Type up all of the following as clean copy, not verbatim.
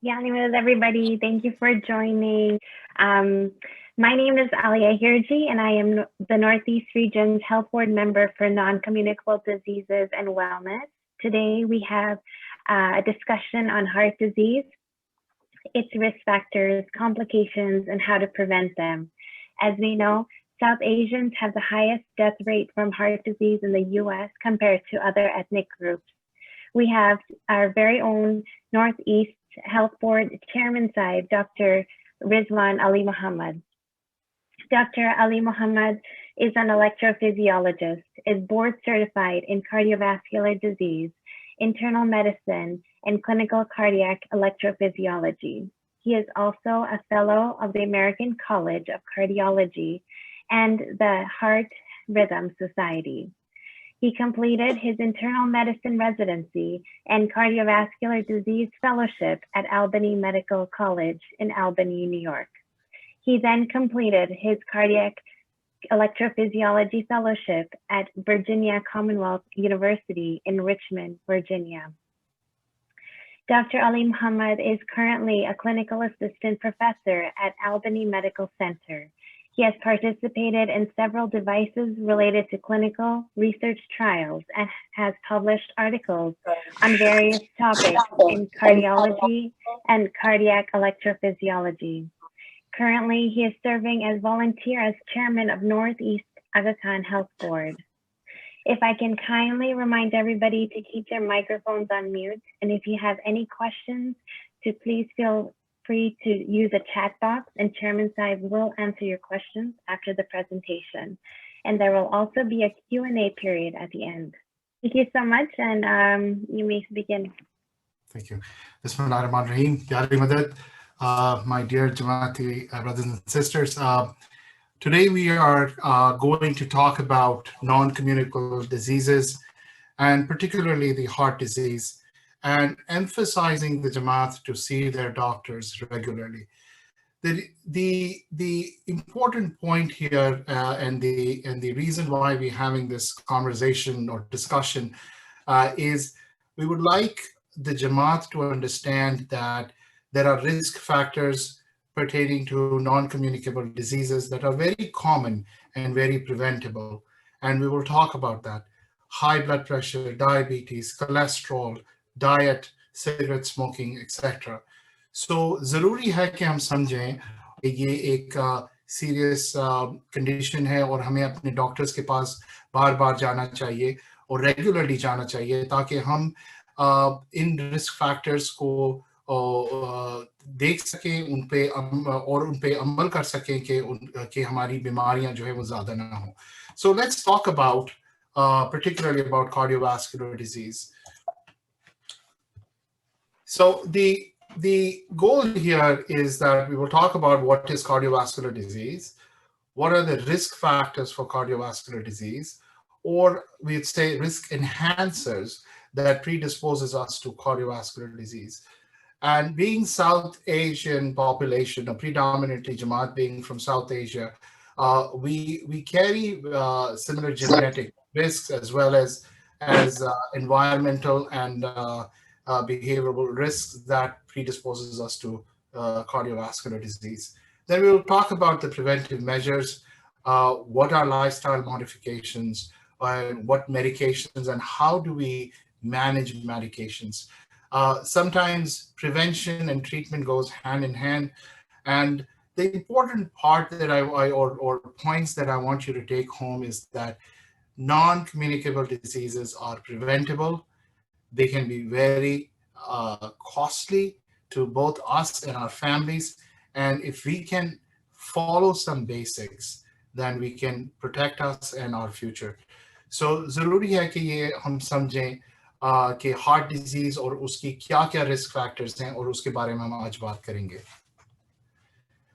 Yeah, everybody. Thank you for joining. My name is Alia Hirji, and I am the Northeast Region's Health Board member for Non-Communicable Diseases and Wellness. Today, we have a discussion on heart disease, its risk factors, complications, and how to prevent them. As we know, South Asians have the highest death rate from heart disease in the US compared to other ethnic groups. We have our very own Northeast Health Board Chairman side, Dr. Rizwan Alimohammad. Dr. Alimohammad is an electrophysiologist, is board certified in cardiovascular disease, internal medicine, and clinical cardiac electrophysiology. He is also a fellow of the American College of Cardiology and the Heart Rhythm Society. He completed his internal medicine residency and cardiovascular disease fellowship at Albany Medical College in Albany, New York. He then completed his cardiac electrophysiology fellowship at Virginia Commonwealth University in Richmond, Virginia. Dr. Alimohammad is currently a clinical assistant professor at Albany Medical Center. He has participated in several devices related to clinical research trials and has published articles on various topics in cardiology and cardiac electrophysiology. Currently, he is serving as volunteer as chairman of Northeast Aga Khan Health Board. If I can kindly remind everybody to keep their microphones on mute, and if you have any questions, to please feel free to use a chat box, and Chairman Saib will answer your questions after the presentation. And there will also be a Q&A period at the end. Thank you so much, and you may begin. Thank you. Bismillahirrahmanirrahim. Pyari Madad, my dear Jamaati brothers and sisters. Today we are going to talk about non-communicable diseases, and particularly the heart disease, and emphasizing the Jamaat to see their doctors regularly. The important point here and the reason why we're having this conversation or discussion is we would like the Jamaat to understand that there are risk factors pertaining to non-communicable diseases that are very common and very preventable. And we will talk about that. High blood pressure, diabetes, cholesterol, diet, cigarette smoking, etc. So ज़रूरी है कि हम समझें ये एक serious condition है और हमें अपने doctors के पास बार-बार जाना चाहिए और regularly जाना चाहिए ताकि हम इन risk factors को देख सकें उन पे अमल कर सकें कि हमारी बीमारियां जो है वो ज़्यादा ना हो. So let's talk about particularly about cardiovascular disease. So the goal here is that we will talk about what is cardiovascular disease, what are the risk factors for cardiovascular disease, or we'd say risk enhancers that predisposes us to cardiovascular disease. And being South Asian population, predominantly Jamaat being from South Asia, we carry similar genetic risks as well as environmental and behavioral risks that predisposes us to cardiovascular disease. Then we will talk about the preventive measures, what are lifestyle modifications, what medications, and how do we manage medications. Sometimes prevention and treatment goes hand in hand, and the important part that or points that I want you to take home is that non-communicable diseases are preventable. They can be very costly to both us and our families. And if we can follow some basics, then we can protect us and our future. So ज़रूरी है कि ये हम समझें कि heart disease और उसकी क्या-क्या risk factors हैं और उसके बारे में हम आज बात करेंगे.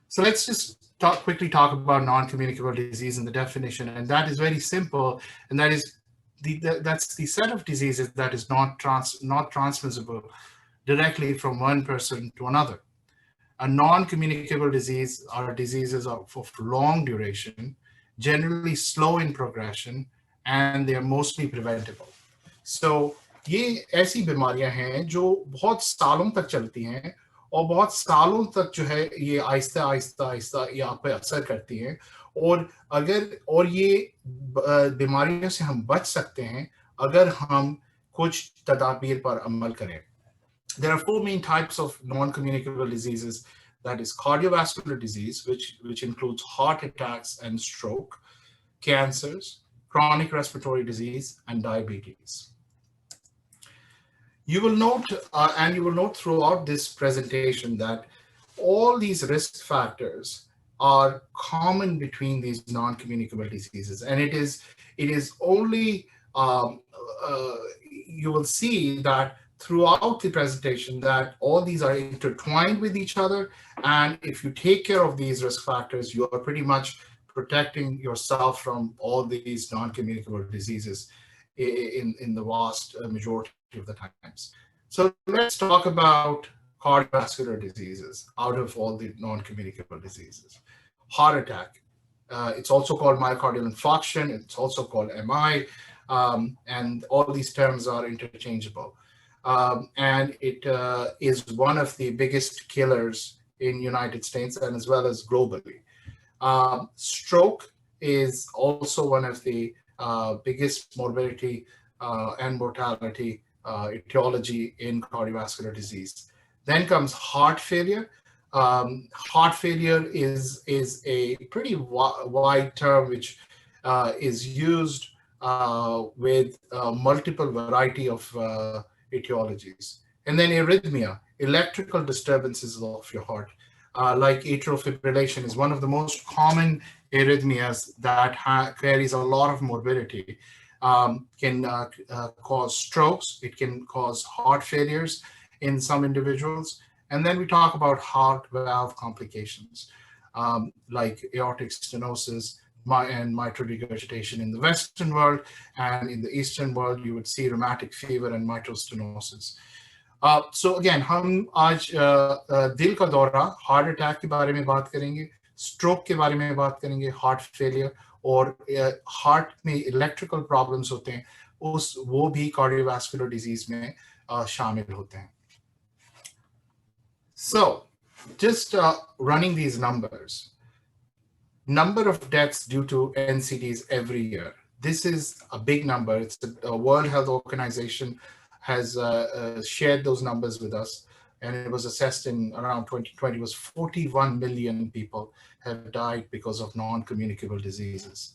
So let's just quickly talk about non-communicable disease and the definition, and that is very simple, and that is that's the set of diseases that is not transmissible directly from one person to another. A non-communicable disease are diseases of long duration, generally slow in progression, and they are mostly preventable. So ये ऐसी बीमारियां हैं जो बहुत सालों तक चलती हैं और बहुत सालों तक जो है ये आहिस्ता आहिस्ता आहिस्ता ये आप पे असर करती हैं। और ये बीमारियों से हम बच सकते हैं अगर हम कुछ तदाबीर पर अमल करें। There are four main types of non-communicable diseases. That is cardiovascular disease, which includes heart attacks and stroke, cancers, chronic respiratory disease, and diabetes. You will note, and you will note throughout this presentation that all these risk factors are common between these non-communicable diseases, and it is only you will see that throughout the presentation that all these are intertwined with each other, and if you take care of these risk factors, you are pretty much protecting yourself from all these non-communicable diseases in the vast majority of the times. So let's talk about cardiovascular diseases out of all the non-communicable diseases. Heart attack. It's also called myocardial infarction. It's also called MI, and all these terms are interchangeable. And it is one of the biggest killers in United States and as well as globally. Stroke is also one of the biggest morbidity and mortality etiology in cardiovascular disease. Then comes heart failure. Heart failure is a pretty wide term which is used with multiple variety of etiologies. And then arrhythmia, electrical disturbances of your heart, like atrial fibrillation is one of the most common arrhythmias that carries a lot of morbidity. Can cause strokes, it can cause heart failures in some individuals. And then we talk about heart valve complications, like aortic stenosis and mitral regurgitation in the Western world, and in the Eastern world, you would see rheumatic fever and mitral stenosis. So again, हम आज दिल का दौरा, heart attack के बारे में बात करेंगे, स्ट्रोक के बारे में बात करेंगे, हार्ट फेलियर और हार्ट में इलेक्ट्रिकल प्रॉब्लम्स होते हैं, वो भी कार्डियोवास्कुलर डिजीज में शामिल होते हैं. So just running these numbers, number of deaths due to NCDs every year. This is a big number. It's the World Health Organization has shared those numbers with us, and it was assessed in around 2020 was 41 million people have died because of non-communicable diseases.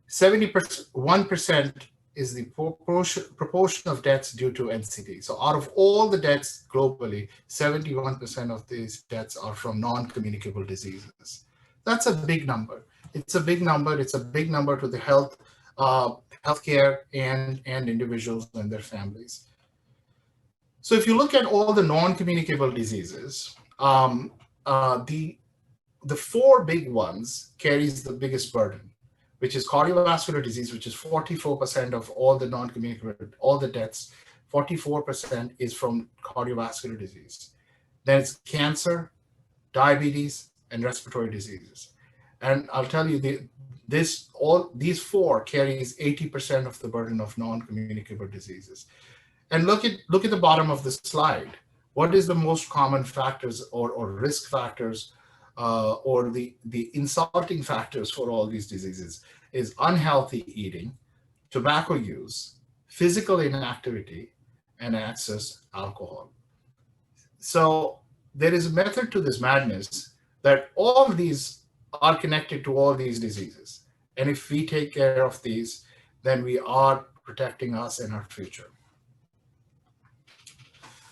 71% is the proportion of deaths due to NCD. So out of all the deaths globally, 71% of these deaths are from non-communicable diseases. That's a big number. It's a big number. It's a big number to the healthcare and individuals and their families. So if you look at all the non-communicable diseases, the four big ones carries the biggest burden, which is cardiovascular disease, which is 44% of all the non-communicable, all the deaths. 44% is from cardiovascular disease. Then it's cancer, diabetes, and respiratory diseases. And I'll tell you, all these four carries 80% of the burden of non-communicable diseases. And look at the bottom of the slide. What is the most common factors or risk factors or the insulting factors for all these diseases is unhealthy eating, tobacco use, physical inactivity, and excess alcohol. So there is a method to this madness that all of these are connected to all these diseases. And if we take care of these, then we are protecting us and our future.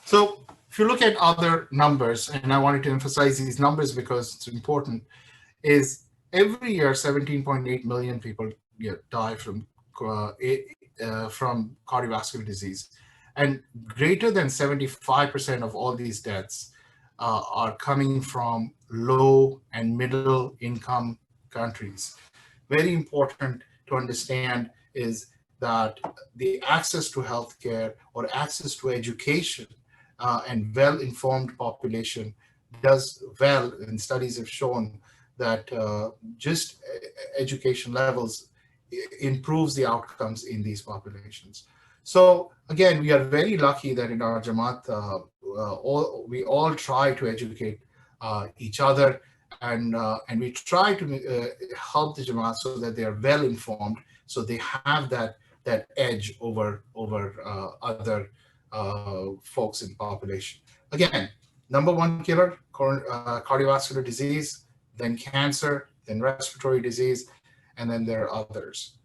So if you look at other numbers, and I wanted to emphasize these numbers because it's important, is every year 17.8 million people die from cardiovascular disease. And greater than 75% of all these deaths are coming from low and middle income countries. Very important to understand is that the access to healthcare or access to education and well-informed population does well, and studies have shown that just education levels improves the outcomes in these populations. So again, we are very lucky that in our Jamaat, we all try to educate each other, and we try to help the Jamaat so that they are well informed, so they have that edge over other folks in population. Again, number one killer, cardiovascular disease, then cancer, then respiratory disease, and then there are others.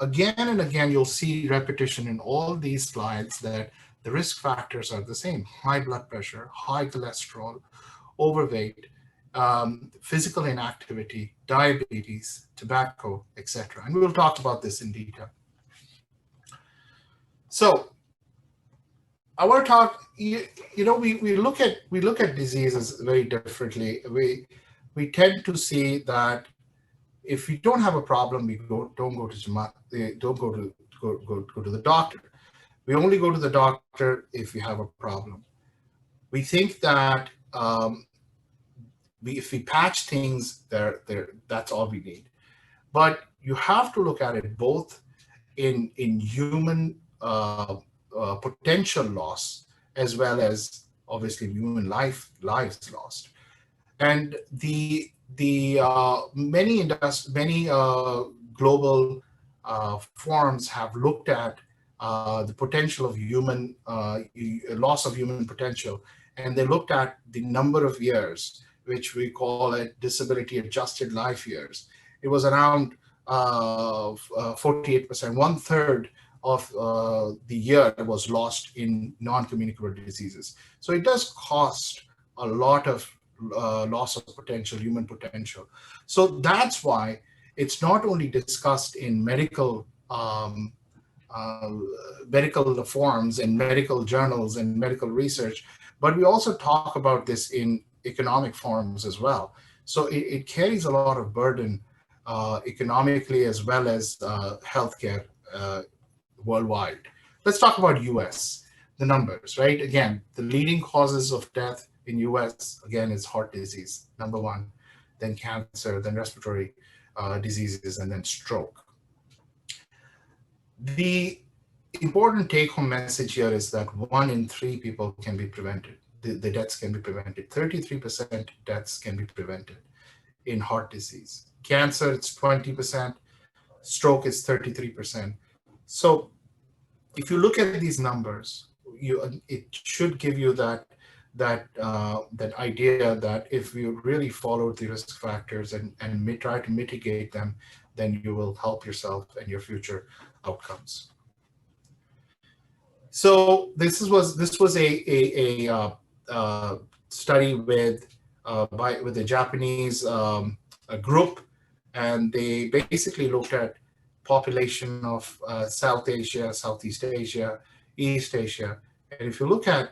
Again and again, you'll see repetition in all these slides that the risk factors are the same: high blood pressure, high cholesterol, overweight, physical inactivity, diabetes, tobacco, etc. And we will talk about this in detail. So I want to talk, we look at diseases very differently. We tend to see that if we don't have a problem, we don't go to the doctor. We only go to the doctor if we have a problem. We think that if we patch things, that's all we need. But you have to look at it both in human potential loss, as well as obviously human lives lost. And the many global forums have looked at the potential of human loss of human potential, and they looked at the number of years, which we call it disability adjusted life years. It was around 48%, one third of the year was lost in non-communicable diseases. So it does cost a lot of loss of potential, human potential. So that's why it's not only discussed in medical forums and medical journals and medical research, but we also talk about this in economic forums as well. So it carries a lot of burden economically, as well as healthcare worldwide. Let's talk about US, the numbers, right? Again, the leading causes of death in US, again, is heart disease, number one, then cancer, then respiratory diseases, and then stroke. The important take-home message here is that 1 in 3 people can be prevented. The deaths can be prevented. 33% deaths can be prevented in heart disease. Cancer, it's 20%. Stroke is 33%. So if you look at these numbers, it should give you that idea that if you really follow the risk factors and try to mitigate them, then you will help yourself and your future outcomes. So this was a study with the Japanese group, and they basically looked at population of South Asia, Southeast Asia, East Asia. And if you look at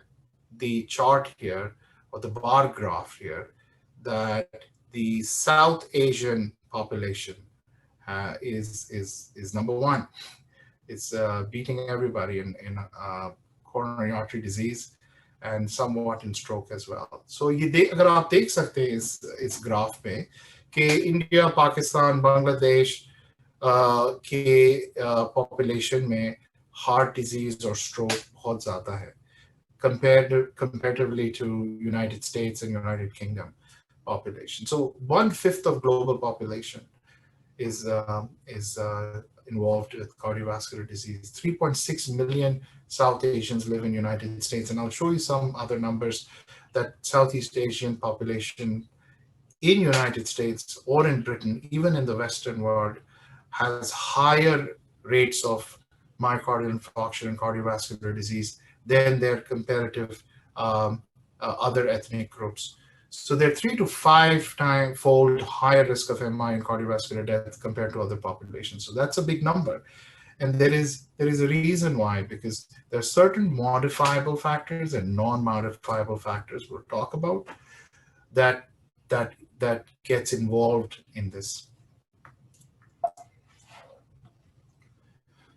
the chart here, or the bar graph here, that the South Asian population is number one. It's beating everybody in coronary artery disease, and somewhat in stroke as well. So अगर आप देख सकते हैं इस graph पे कि India, Pakistan, Bangladesh के population में हार्ट डिजीज और स्ट्रोक बहुत ज़्यादा है comparatively to United States and United Kingdom population. So 1/5 of global population is involved with cardiovascular disease. 3.6 million South Asians live in United States, and I'll show you some other numbers that Southeast Asian population in United States or in Britain, even in the Western world, has higher rates of myocardial infarction and cardiovascular disease than their comparative other ethnic groups. So they're 3 to 5 fold higher risk of MI and cardiovascular death compared to other populations. So that's a big number. And there is a reason why, because there are certain modifiable factors and non-modifiable factors we'll talk about that gets involved in this.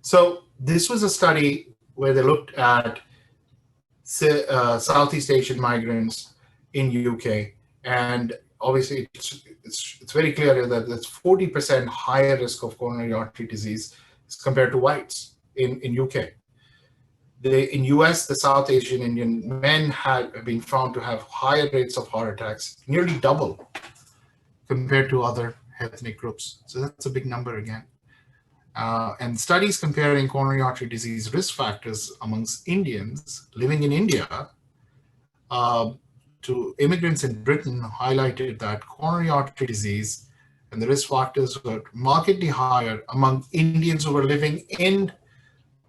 So this was a study where they looked at Southeast Asian migrants in UK, and obviously it's very clear that there's 40% higher risk of coronary artery disease compared to whites. in UK. In US, the South Asian Indian men have been found to have higher rates of heart attacks, nearly double compared to other ethnic groups. So that's a big number again. And studies comparing coronary artery disease risk factors amongst Indians living in India to immigrants in Britain highlighted that coronary artery disease and the risk factors were markedly higher among Indians who were living in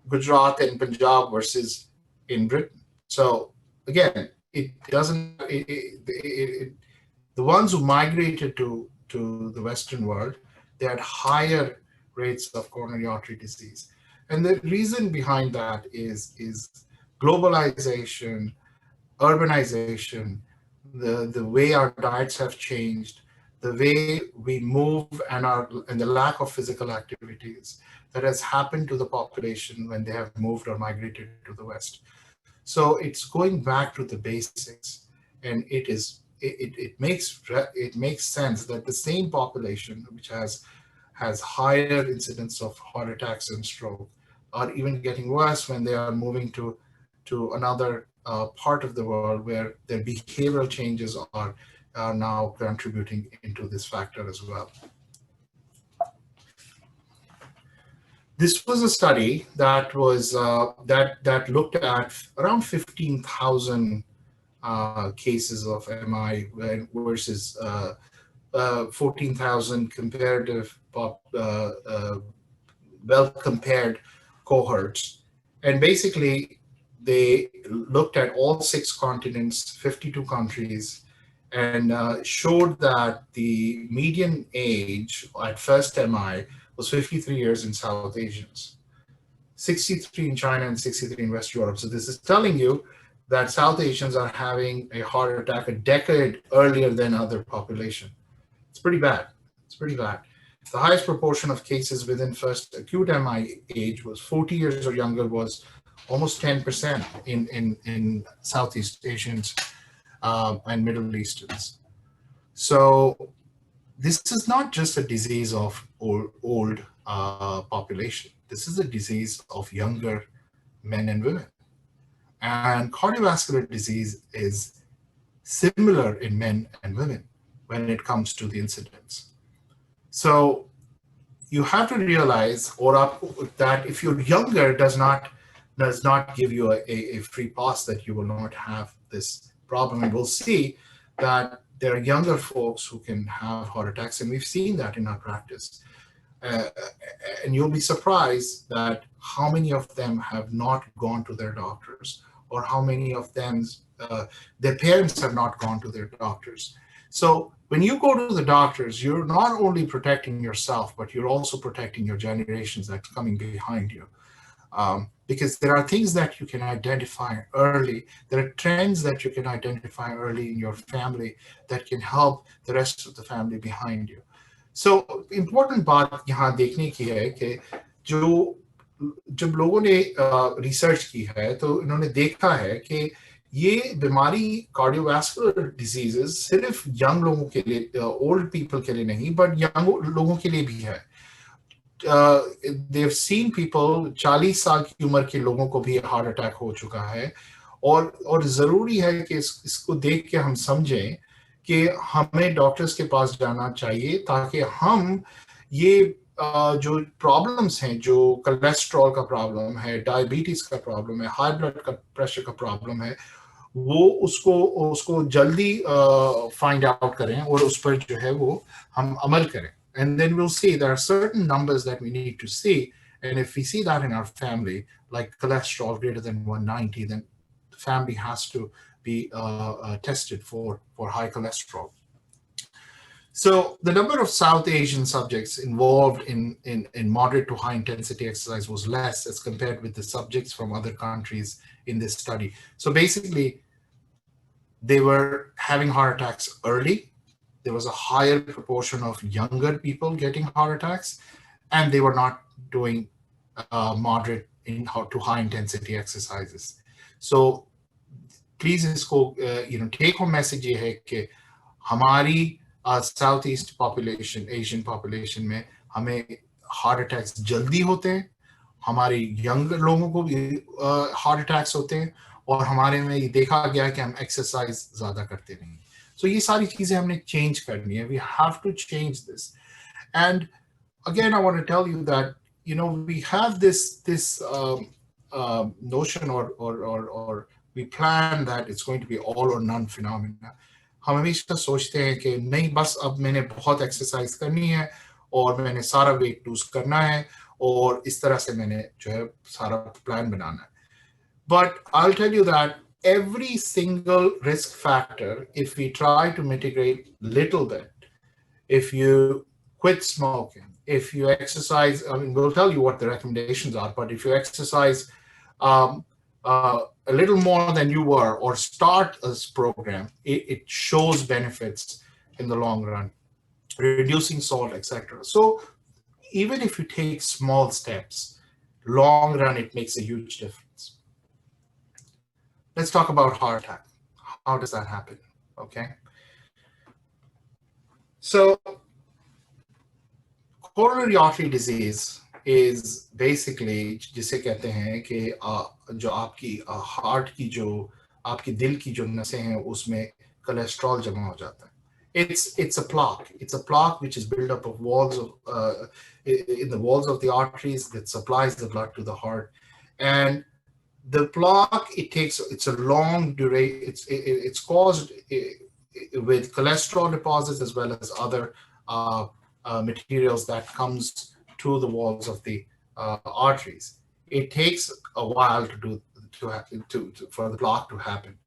Gujarat and Punjab versus in Britain. So again, it doesn't. The ones who migrated to the Western world, they had higher rates of coronary artery disease, and the reason behind that is globalization, urbanization, the way our diets have changed, the way we move, and the lack of physical activities that has happened to the population when they have moved or migrated to the West. So it's going back to the basics, and it makes sense that the same population which has higher incidence of heart attacks and stroke are even getting worse when they are moving to another part of the world where their behavioral changes are now contributing into this factor as well. This was a study that was that looked at around 15,000 cases of MI versus 14,000 comparative well compared cohorts, and basically they looked at all 6 continents, 52 countries, and showed that the median age at first MI was 53 years in South Asians, 63 in China, and 63 in West Europe. So this is telling you that South Asians are having a heart attack a decade earlier than other population. It's pretty bad. It's pretty bad. The highest proportion of cases within first acute MI age was 40 years or younger, was almost 10% in Southeast Asians and Middle Easterns. So this is not just a disease of old population. This is a disease of younger men and women. And cardiovascular disease is similar in men and women when it comes to the incidence. So you have to realize that if you're younger, does not give you a free pass that you will not have this problem. And we'll see that there are younger folks who can have heart attacks, and we've seen that in our practice. And you'll be surprised that how many of them have not gone to their doctors, or how many of them, their parents have not gone to their doctors. So when you go to the doctors, you're not only protecting yourself, but you're also protecting your generations that's coming behind you. Because there are things that you can identify early. There are trends that you can identify early in your family that can help the rest of the family behind you. So important बात यहाँ देखने की है कि जब लोगों ने research की है तो इन्होंने देखा है कि ये बीमारी कार्डियोवैस्कुलर डिजीजेस सिर्फ यंग लोगों के लिए, ओल्ड पीपल के लिए नहीं, बट यंग लोगों के लिए भी है. they've seen people 40 साल की उम्र के लोगों को भी हार्ट अटैक हो चुका है, और ज़रूरी है कि इसको देख के हम समझें कि हमें डॉक्टर्स के पास जाना चाहिए ताकि हम ये जो प्रॉब्लम्स हैं, जो कोलेस्ट्रॉल का प्रॉब्लम है, डायबिटीज का प्रॉब्लम है, हाई ब्लड का प्रेशर का प्रॉब्लम है, वो उसको जल्दी फाइंड आउट करें और उस पर जो है वो हम अमल करें. And then we'll see there are certain numbers that we need to see, and if we see that in our family, like cholesterol greater than 190, then the family has to be tested for high cholesterol. So the number of South Asian subjects involved in moderate to high intensity exercise was less as compared with the subjects from other countries in this study. So basically, they were having heart attacks early. There was a higher proportion of younger people getting heart attacks, and they were not doing moderate to high intensity exercises. So please isko take home message ye hai कि हमारी Southeast population, Asian population में हमें heart attacks जल्दी होते हैं हमारे young लोगों को भी हार्ट अटैक्स होते हैं, और हमारे में ये देखा गया है कि हम एक्सरसाइज ज़्यादा करते नहीं। So ये सारी चीज़ें हमने चेंज करनी है. We have to change this. And again, I want to tell you that, you know, we have this notion, or we plan that it's going to be all or none phenomena. हम हमेशा सोचते हैं कि नहीं, बस अब मैंने बहुत एक्सरसाइज करनी है और मैंने सारा वेट लूज करना है और इस तरह से मैंने जो है सारा प्लान बनाना है. But I'll tell you that every single risk factor, if we try to mitigate little bit, if you quit smoking, if you exercise, I mean, we'll tell you what the recommendations are, but if you exercise um, a little more than you were, or start this program, it shows benefits in the long run, reducing salt, etc. So even if you take small steps, long run, it makes a huge difference. Let's talk about heart attack. How does that happen? Okay. So coronary artery disease is basically जिसे कहते हैं कि जो आपकी heart की, जो आपकी दिल की जो नसें हैं उसमें कोलेस्ट्रॉल जमा हो जाता है. It's a plaque. It's a plaque which is built up of walls of in the walls of the arteries that supplies the blood to the heart. And the plaque, it's a long duration. It's caused with cholesterol deposits as well as other materials that comes to the walls of the arteries. It takes a while for the plaque to happen.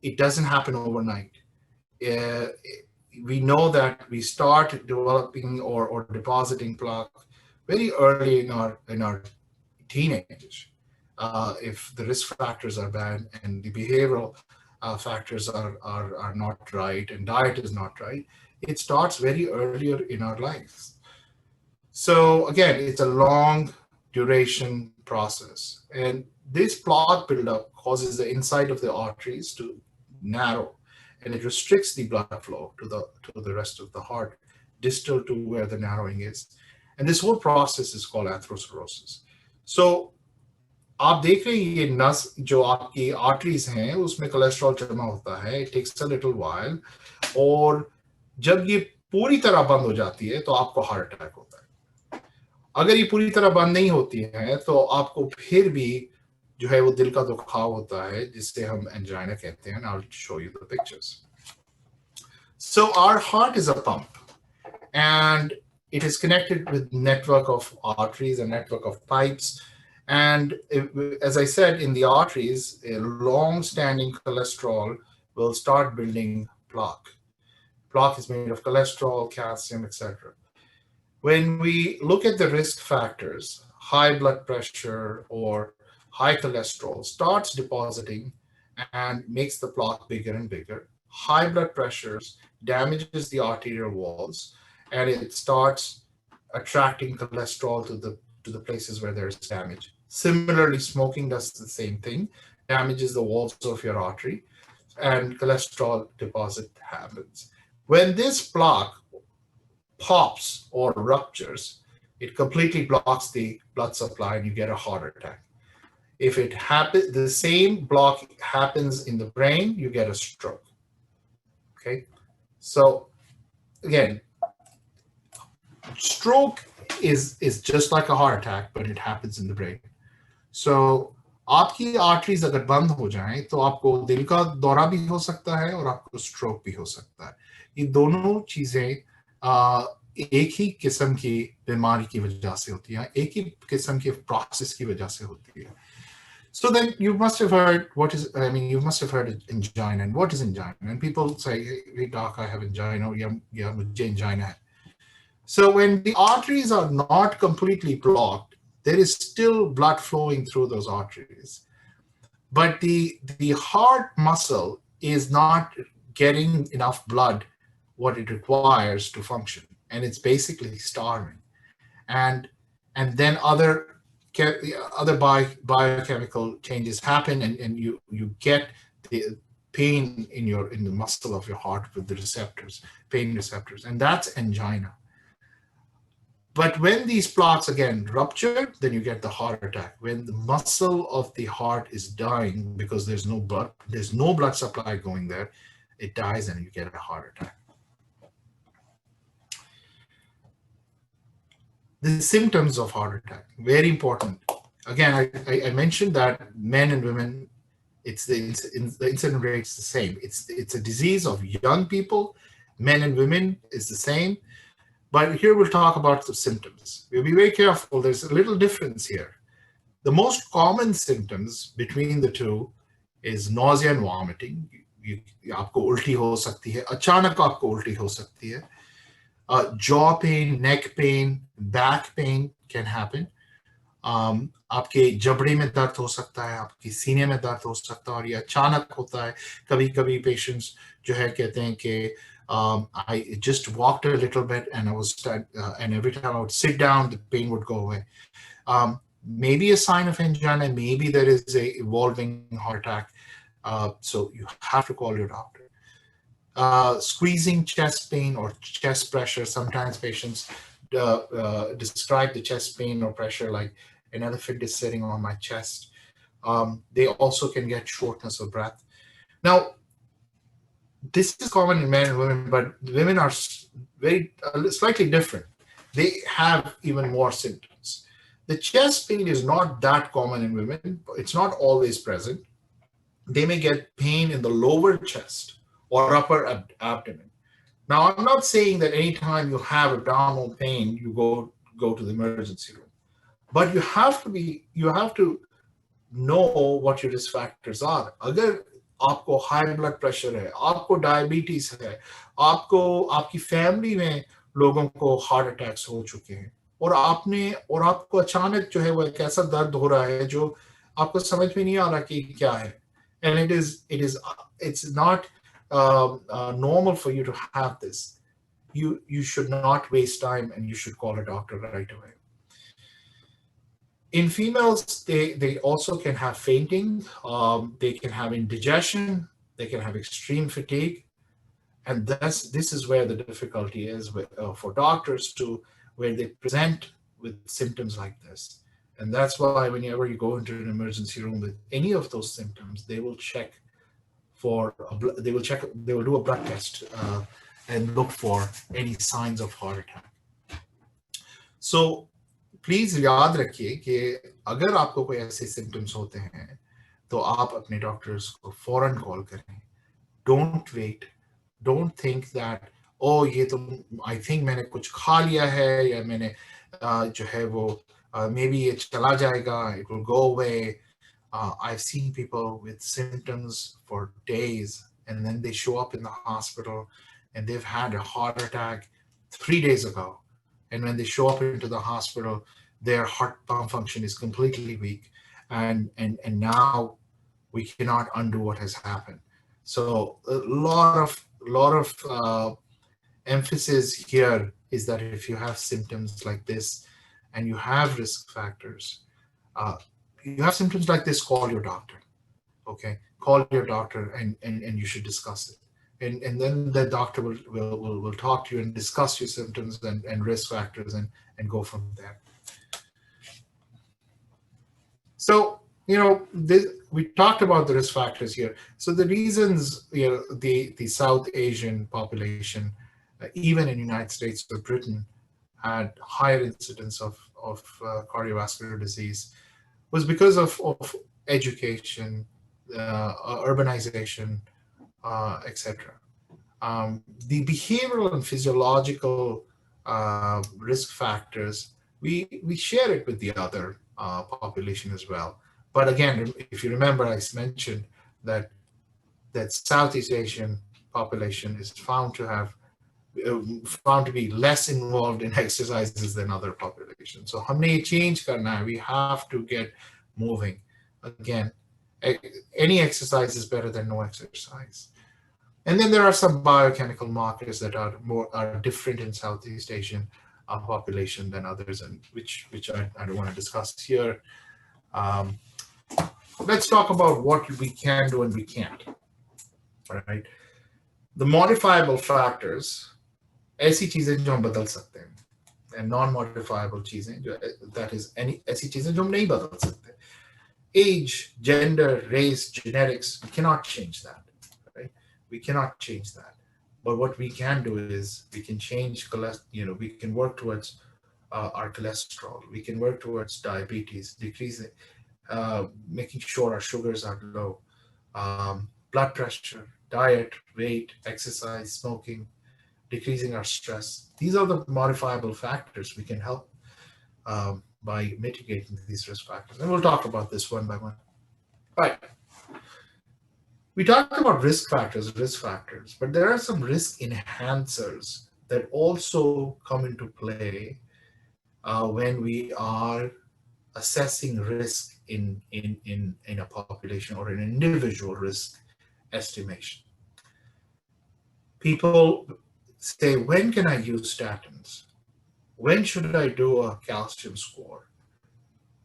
It doesn't happen overnight. We know that we start developing or depositing plaque very early in our teenagers. If the risk factors are bad and the behavioral factors are not right and diet is not right, it starts very earlier in our lives. So again, it's a long duration process, and this plaque buildup causes the inside of the arteries to narrow, and it restricts the blood flow to the rest of the heart, distal to where the narrowing is. And this whole process is called atherosclerosis. So आप देख रहे हैं ये नस जो आपकी arteries हैं उसमें कोलेस्ट्रॉल जमा होता है. It takes a little while, और जब ये पूरी तरह बंद हो जाती है तो आपको हार्ट अटैक होता है. अगर ये पूरी तरह बंद नहीं होती है तो आपको फिर भी जो है वो दिल का दुखाव होता है, जिससे हम एंजाइना कहते हैं. I'll show you the pictures. So our heart is a pump, and it is connected with network of arteries and network of pipes. And as I said, in the arteries, a long-standing cholesterol will start building plaque. Plaque is made of cholesterol, calcium, etc. When we look at the risk factors, high blood pressure or high cholesterol starts depositing and makes the plaque bigger and bigger. High blood pressures damages the arterial walls, and it starts attracting cholesterol to the places where there is damage. Similarly, smoking does the same thing, damages the walls of your artery, and cholesterol deposit happens. When this plaque pops or ruptures, it completely blocks the blood supply and you get a heart attack. If it happens, the same block happens in the brain, you get a stroke. Okay, so again, stroke is just like a heart attack, but it happens in the brain. So आपकी arteries अगर बंद हो जाएं तो आपको दिल का दौरा भी हो सकता है और आपको स्ट्रोक भी हो सकता है. ये दोनों चीजें एक ही किस्म की बीमारी की वजह से होती है, एक ही किस्म के प्रोसेस की वजह से होती है. So then you must have heard you must have heard angina. And what is angina? And people say, hey doc, I have angina. Yeah, mujhe angina hai. So when the arteries are not completely blocked, there is still blood flowing through those arteries. But the heart muscle is not getting enough blood, what it requires to function. And it's basically starving. And then other biochemical changes happen, and you get the pain in the muscle of your heart with the receptors, pain receptors, and that's angina. But when these plaques again rupture, then you get the heart attack. When the muscle of the heart is dying because there's no blood supply going there, it dies and you get a heart attack. The symptoms of heart attack, very important. Again, I mentioned that men and women, the incident rate is the same. It's a disease of young people. Men and women is the same. But here we'll talk about the symptoms. We'll be very careful. There's a little difference here. The most common symptoms between the two is nausea and vomiting. आपको उल्टी हो सकती है, अचानक आपको उल्टी हो सकती है. Jaw pain, neck pain, back pain can happen. आपके जबड़े में दर्द हो सकता है, आपकी सीने में दर्द हो सकता है, और ये अचानक होता है. कभी-कभी पेशेंट्स जो है कहते हैं कि I just walked a little bit and and every time I would sit down, the pain would go away. Maybe a sign of angina, maybe there is a evolving heart attack. So you have to call your doctor. Squeezing chest pain or chest pressure. Sometimes patients describe the chest pain or pressure like an elephant is sitting on my chest. They also can get shortness of breath. Now, this is common in men and women, but women are slightly different. They have even more symptoms. The chest pain is not that common in women. It's not always present. They may get pain in the lower chest or upper abdomen. Now, I'm not saying that anytime you have abdominal pain, you go to the emergency room, but you have to know what your risk factors are. अगर आपको high blood pressure है, आपको diabetes है, आपकी family में लोगों को heart attacks हो चुके हैं, और आपको अचानक जो है वो एक ऐसा दर्द हो रहा है जो आपको समझ में नहीं आ रहा कि क्या है, and it's not normal for you to have this. You should not waste time and you should call a doctor right away. In females, they also can have fainting, they can have indigestion, they can have extreme fatigue, and this is where the difficulty is for doctors where they present with symptoms like this. And that's why whenever you go into an emergency room with any of those symptoms, they will do a blood test and look for any signs of heart attack. So please याद रखिए कि अगर आपको कोई ऐसे symptoms होते हैं तो आप अपने डॉक्टर्स को फौरन कॉल करें. Don't wait, don't think that ये तो आई थिंक मैंने कुछ खा लिया है या मैंने जो है वो मे बी ये चला जाएगा, it will go away. I've seen people with symptoms for days and then they show up in the hospital and they've had a heart attack 3 days ago. And when they show up into the hospital, their heart pump function is completely weak, and now we cannot undo what has happened. So a lot of emphasis here is that if you have symptoms like this and you have risk factors, you have symptoms like this, call your doctor. Okay, call your doctor and you should discuss it. And then the doctor will talk to you and discuss your symptoms and risk factors and go from there. So, we talked about the risk factors here. So the reasons, the South Asian population, even in the United States or Britain, had higher incidence of cardiovascular disease was because of education, urbanization, etc. The behavioral and physiological risk factors, we share it with the other population as well. But again, if you remember, I mentioned that Southeast Asian population is found to be less involved in exercises than other populations. So हमने ये change करना है. We have to get moving. Again, any exercise is better than no exercise. And then there are some biochemical markers that are different in Southeast Asian population than others, and which I don't want to discuss here. Let's talk about what we can do and we can't. All right. The modifiable factors, ऐसी चीजें जो हम बदल सकते हैं, and non-modifiable चीजें जो that is any ऐसी चीजें जो हम नहीं बदल सकते. Age, gender, race, genetics, we cannot change that, right? We cannot change that. But what we can do is we can change we can work towards our cholesterol. We can work towards diabetes, decreasing, making sure our sugars are low, blood pressure, diet, weight, exercise, smoking, decreasing our stress. These are the modifiable factors we can help by mitigating these risk factors. And we'll talk about this one by one. All right. We talked about risk factors, but there are some risk enhancers that also come into play when we are assessing risk in a population or an individual risk estimation. People say, when can I use statins? When should I do a calcium score?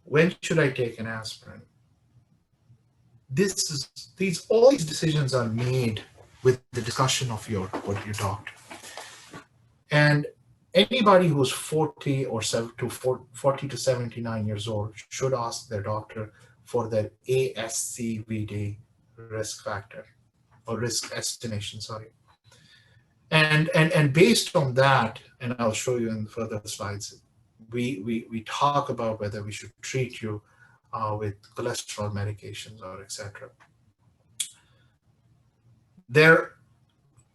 When should I take an aspirin? All these decisions are made with the discussion of your doctor. And anybody who's 40 to 79 years old should ask their doctor for their ASCVD risk factor or risk estimation, sorry. And based on that, and I'll show you in further slides, we talk about whether we should treat you with cholesterol medications or etc.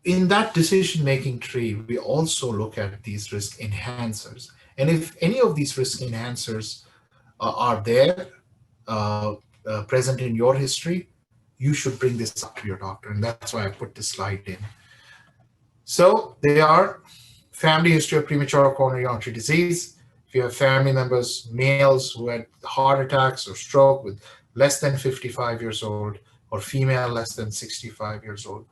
In that decision-making tree, we also look at these risk enhancers. And if any of these risk enhancers are there, present in your history, you should bring this up to your doctor. And that's why I put this slide in. So they are family history of premature coronary artery disease. If you have family members, males who had heart attacks or stroke with less than 55 years old, or female less than 65 years old.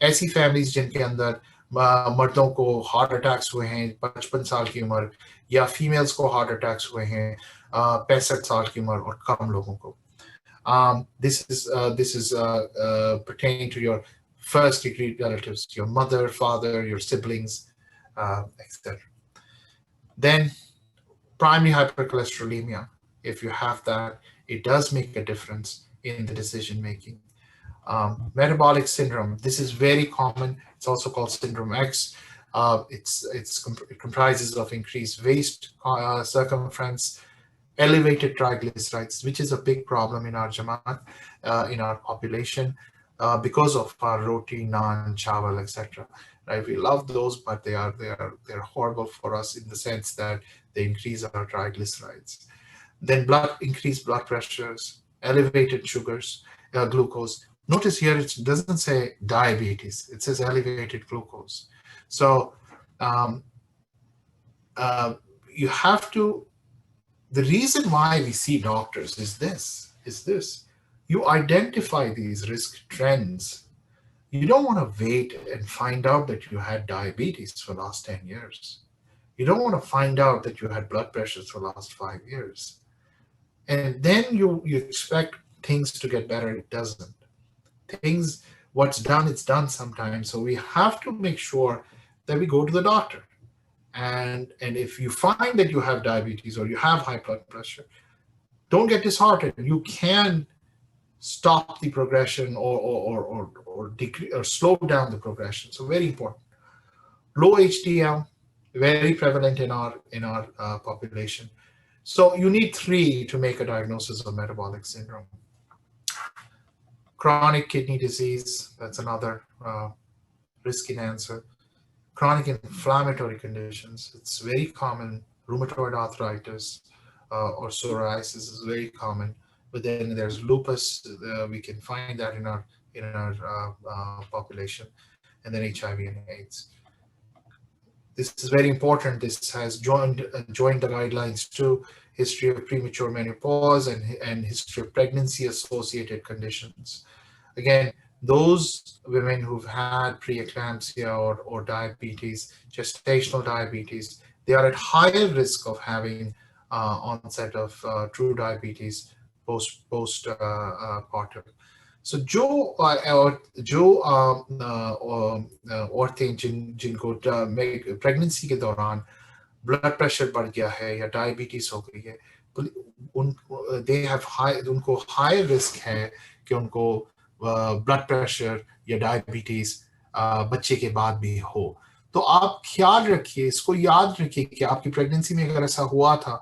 ऐसी families जिनके अंदर मर्दों को heart attacks हुए हैं 55 साल की उम्र, या females को heart attacks हुए हैं 65 साल की उम्र और कम लोगों को. This is pertaining to your first degree relatives, your mother, father, your siblings, etc. Then primary hypercholesterolemia, if you have that, it does make a difference in the decision making. Metabolic syndrome, this is very common. It's also called syndrome X. It comprises of increased waist circumference, elevated triglycerides, which is a big problem in our Jamaat, in our population, because of our roti, naan, chawal, etc. Right? We love those, but they're horrible for us in the sense that they increase our triglycerides. Then increased blood pressures, elevated sugars, glucose. Notice here it doesn't say diabetes; it says elevated glucose. So you have to. The reason why we see doctors is this. You identify these risk trends. You don't want to wait and find out that you had diabetes for the last 10 years. You don't want to find out that you had blood pressures for the last 5 years. And then you expect things to get better. It doesn't. What's done, it's done sometimes. So we have to make sure that we go to the doctor. And if you find that you have diabetes or you have high blood pressure, don't get disheartened. You can stop the progression or decrease or slow down the progression. So very important. Low HDL, very prevalent in our population. So you need 3 to make a diagnosis of metabolic syndrome. Chronic kidney disease, that's another risk enhancer. Chronic inflammatory conditions, it's very common. Rheumatoid arthritis or psoriasis is very common. But then there's lupus. We can find that in our population, and then HIV and AIDS. This is very important. This has joined the guidelines too. History of premature menopause and history of pregnancy-associated conditions. Again, those women who've had preeclampsia or diabetes, gestational diabetes, they are at higher risk of having onset of true diabetes postpartum. So जो औरतें जिनको pregnancy के दौरान blood pressure बढ़ गया है या diabetes हो गई है, दे हैव हाई, उनको हाई रिस्क है कि उनको ब्लड प्रेशर या डायबिटीज बच्चे के बाद भी हो। तो आप ख्याल रखिए, इसको याद रखिए कि आपकी प्रेगनेंसी में अगर ऐसा हुआ था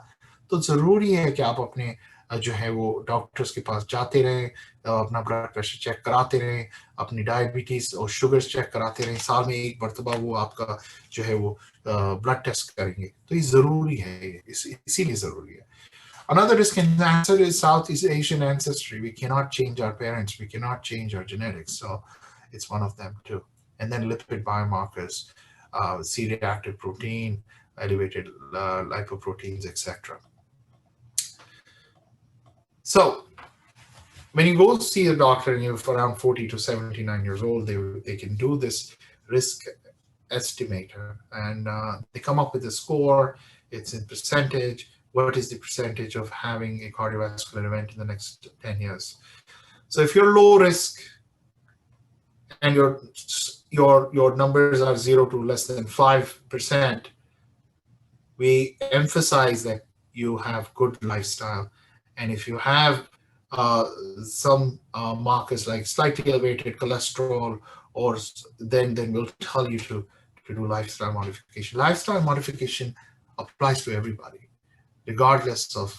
तो जरूरी है कि आप अपने जो है वो डॉक्टर्स के पास जाते रहें, अपना ब्लड प्रेशर चेक कराते रहें, अपनी डायबिटीज और शुगर्स चेक कराते रहें। साल में एक मरतबा वो आपका जो है वो ब्लड टेस्ट करेंगे। तो ये जरूरी है, इसीलिए जरूरी है। Another risk answer is Southeast Asian ancestry. We cannot change our parents. We cannot change our genetics. So it's one of them too. And then lipid biomarkers, C-reactive protein, elevated lipoproteins, etc. So when you go see a doctor and you're around 40 to 79 years old, they can do this risk estimator, and they come up with a score. It's in percentage. What is the percentage of having a cardiovascular event in the next 10 years? So if you're low risk and your numbers are 0 to less than 5%, we emphasize that you have good lifestyle. And if you have some markers like slightly elevated cholesterol, or then we'll tell you to do lifestyle modification. Lifestyle modification applies to everybody, regardless of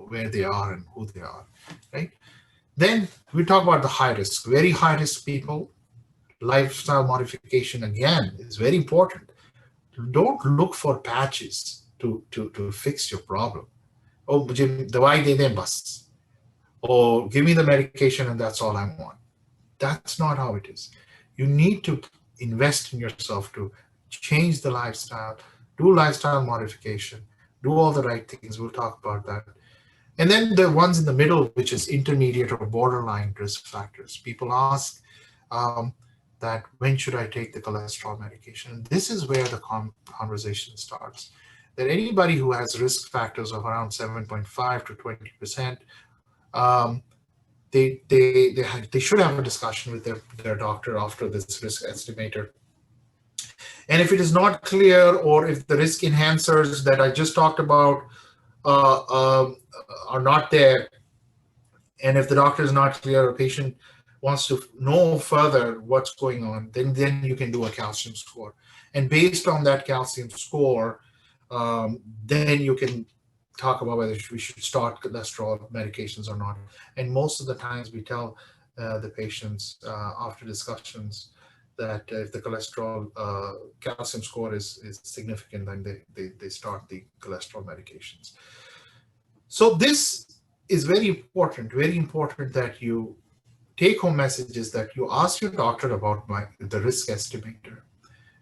where they are and who they are, right? Then we talk about the high risk, very high risk people. Lifestyle modification, again, is very important. Don't look for patches to fix your problem. Oh, mujhe dawai de dein bas. Or give me the medication and that's all I want. That's not how it is. You need to invest in yourself to change the lifestyle, do lifestyle modification, do all the right things. We'll talk about that. And then the ones in the middle, which is intermediate or borderline risk factors. People ask that when should I take the cholesterol medication? And this is where the conversation starts. That anybody who has risk factors of around 7.5 to 20%, they should have a discussion with their doctor after this risk estimator. And if it is not clear, or if the risk enhancers that I just talked about are not there, and if the doctor is not clear, a patient wants to know further what's going on, then you can do a calcium score. And based on that calcium score, then you can talk about whether we should start cholesterol medications or not. And most of the times we tell the patients after discussions that if the cholesterol calcium score is significant, then they start the cholesterol medications. So this is very important that you take home messages, that you ask your doctor about the risk estimator.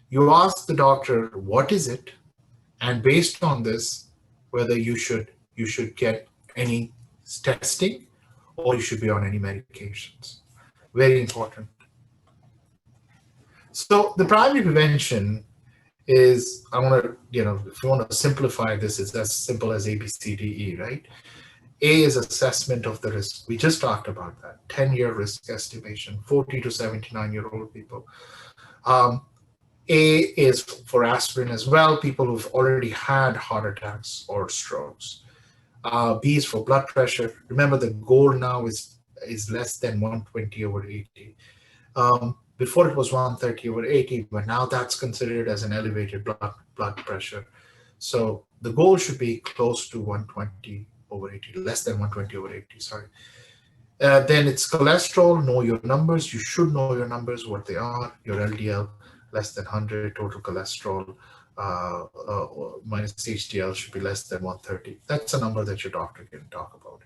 You ask the doctor, what is it? And based on this, whether you should get any testing or you should be on any medications. Very important. So the primary prevention is, I want to, if you want to simplify this, it's as simple as A, B, C, D, E, right? A is assessment of the risk. We just talked about that. 10-year risk estimation, 40 to 79-year-old people. A is for aspirin as well, people who've already had heart attacks or strokes. B is for blood pressure. Remember, the goal now is less than 120/80. Before it was 130/80, but now that's considered as an elevated blood pressure. So the goal should be close to 120/80, less than 120/80, sorry. Then it's cholesterol. Know your numbers. You should know your numbers, what they are. Your LDL, less than 100. Total cholesterol minus HDL should be less than 130. That's a number that your doctor can talk about.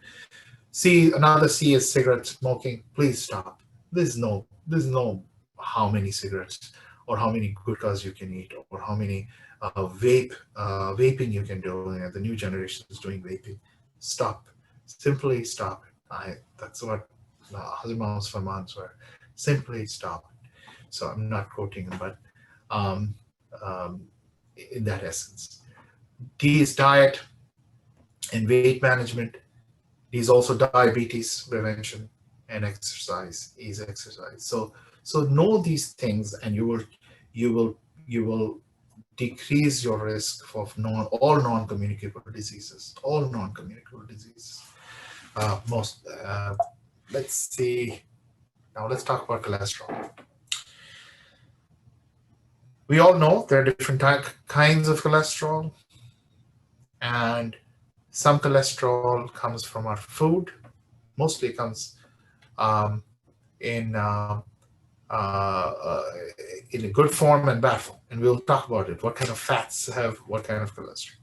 Another C is cigarette smoking. Please stop. There's no how many cigarettes or how many gutkhas you can eat or how many vaping you can do. The new generation is doing vaping. Stop. Simply stop it. That's what Hazrat Muhammad's farmans were. Simply stop it. So I'm not quoting him, but in that essence. D is diet and weight management. D is also diabetes prevention, and exercise is exercise. So know these things, and you will decrease your risk of all non-communicable diseases. All non-communicable diseases. Let's see. Now let's talk about cholesterol. We all know there are different kinds of cholesterol, and some cholesterol comes from our food. Mostly comes in a good form and bad form, and we'll talk about it. What kind of fats have what kind of cholesterol?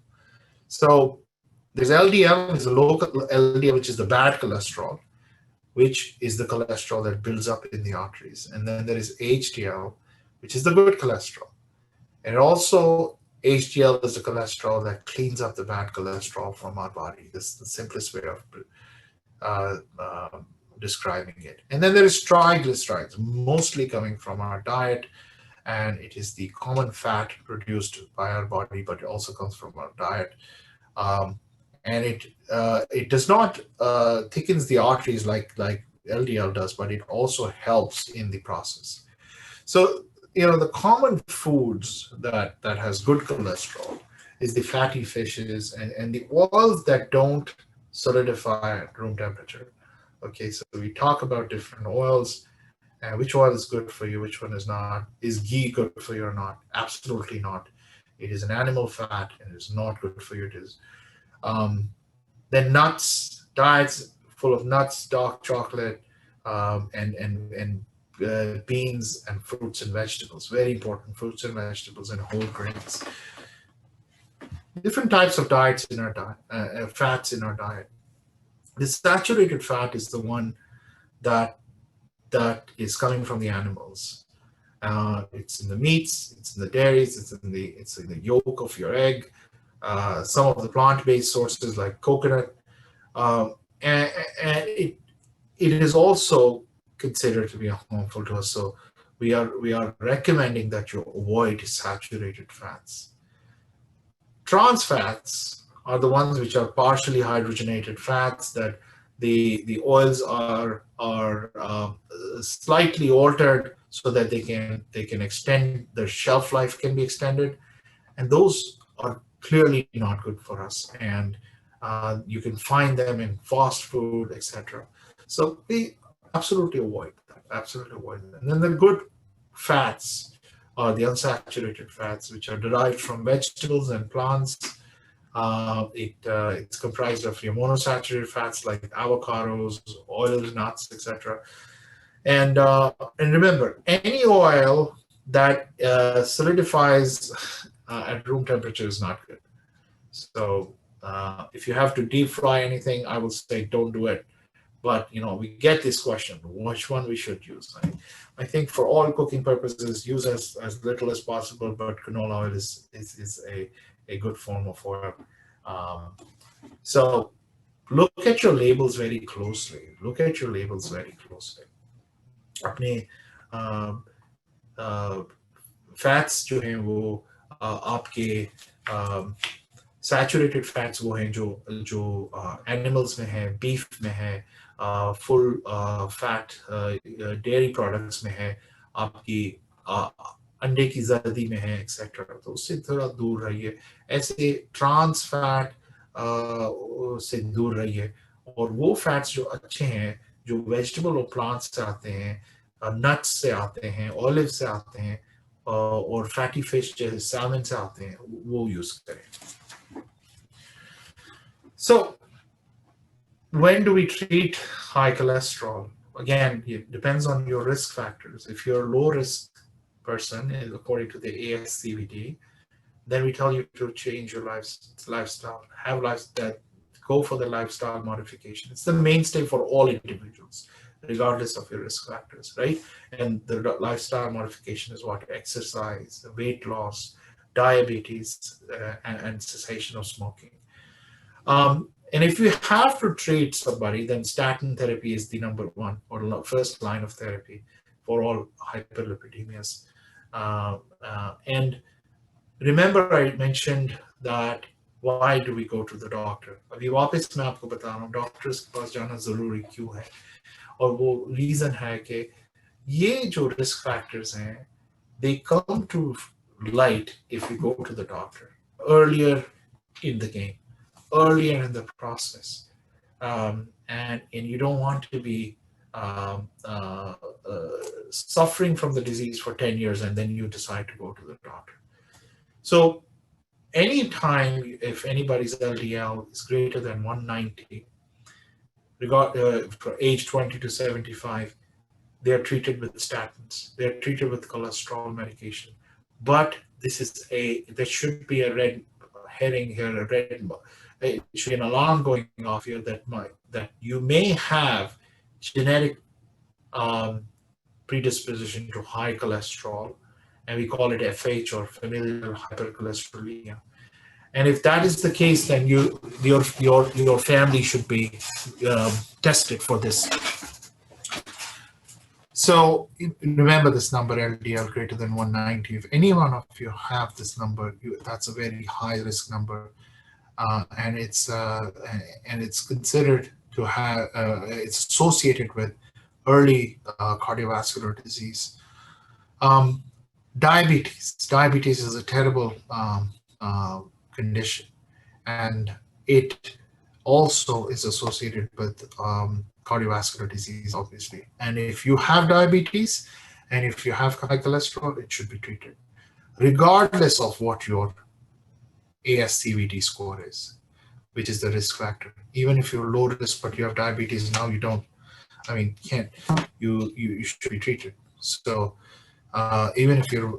So there's LDL, there's a low LDL, which is the bad cholesterol, which is the cholesterol that builds up in the arteries, and then there is HDL, which is the good cholesterol, and also HDL is the cholesterol that cleans up the bad cholesterol from our body. This is the simplest way of describing it. And then there is triglycerides, mostly coming from our diet, and it is the common fat produced by our body, but it also comes from our diet. And it does not thickens the arteries like LDL does, but it also helps in the process. So the common foods that has good cholesterol is the fatty fishes and the oils that don't solidify at room temperature. Okay, so we talk about different oils and which oil is good for you, which one is not. Is ghee good for you or not? Absolutely not. It is an animal fat and it is not good for you. It is. Then nuts, diets full of nuts, dark chocolate, and beans and fruits and vegetables. Very important, fruits and vegetables and whole grains. Different types of diets in our diet, fats in our diet. The saturated fat is the one that is coming from the animals. It's in the meats, it's in the dairies, it's in the yolk of your egg. Some of the plant-based sources like coconut, and it is also considered to be harmful to us. So we are recommending that you avoid saturated fats. Trans fats are the ones which are partially hydrogenated fats, that the oils are slightly altered so that they can extend, their shelf life can be extended, and those are clearly not good for us, and you can find them in fast food, etc. So we absolutely avoid that. Absolutely avoid that. And then the good fats are the unsaturated fats, which are derived from vegetables and plants. It's comprised of your monosaturated fats like avocados, oils, nuts, etc. And remember, any oil that solidifies at room temperature is not good. So if you have to deep fry anything, I will say don't do it. But we get this question, which one we should use. I think for all cooking purposes, use as little as possible, but canola oil is a good form of oil. So look at your labels very closely. Look at your labels very closely. अपने fats जो हैं वो आपके saturated fats वो हैं जो animals में है, बीफ में है, फुल फैट डेयरी प्रोडक्ट्स में है, आपकी अंडे की जर्दी में है, एक्सेट्रा. तो उससे थोड़ा दूर रहिए. ऐसे ट्रांस फैट से दूर रहिए. और वो फैट्स जो अच्छे हैं, जो वेजिटेबल और प्लांट्स से आते हैं, नट्स से आते हैं, ऑलिव से आते हैं, और फैटी फिश जैसे सैल्मन से आते हैं, वो यूज करें. So when do we treat high cholesterol? Again, it depends on your risk factors. If you're a low risk person, according to the ASCVD, then we tell you to change your lifestyle, go for the lifestyle modification. It's the mainstay for all individuals, regardless of your risk factors, right? And the lifestyle modification is what? Exercise, weight loss, diabetes, and cessation of smoking. And if you have to treat somebody, then statin therapy is the number one or first line of therapy for all hyperlipidemias. And remember, I mentioned that why do we go to the doctor? अभी वापस मैं आपको बता रहा हूँ doctors के पास जाना जरूरी क्यों है, और वो रीजन है कि ये जो रिस्क फैक्टर्स हैं, they come to light if you go to the doctor earlier in the game, earlier in the process. And you don't want to be suffering from the disease for 10 years and then you decide to go to the doctor. So anytime if anybody's LDL is greater than 190, for age 20 to 75, they are treated with statins. They are treated with cholesterol medication. But there should be a red herring here, it should be an alarm going off here that you may have genetic predisposition to high cholesterol, and we call it FH or familial hypercholesterolemia. And if that is the case, then your family should be tested for this. So remember this number, LDL greater than 190. If any one of you have this number, that's a very high risk number, and it's considered to have it's associated with early cardiovascular disease. Diabetes is a terrible condition, and it also is associated with cardiovascular disease, obviously. And if you have diabetes and if you have high cholesterol, it should be treated, regardless of what your ASCVD score is, which is the risk factor. Even if you're low risk but you have diabetes now, you should be treated. So even if you're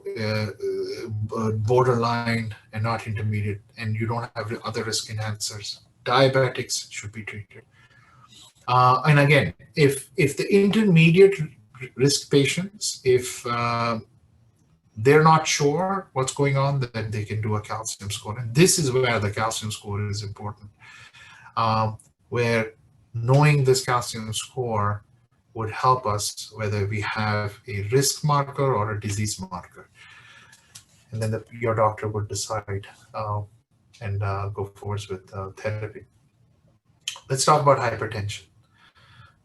borderline and not intermediate and you don't have other risk enhancers, diabetics should be treated. And again, if the intermediate risk patients, if they're not sure what's going on, then they can do a calcium score. And this is where the calcium score is important, where knowing this calcium score would help us whether we have a risk marker or a disease marker. And then your doctor would decide and go forward with therapy. Let's talk about hypertension.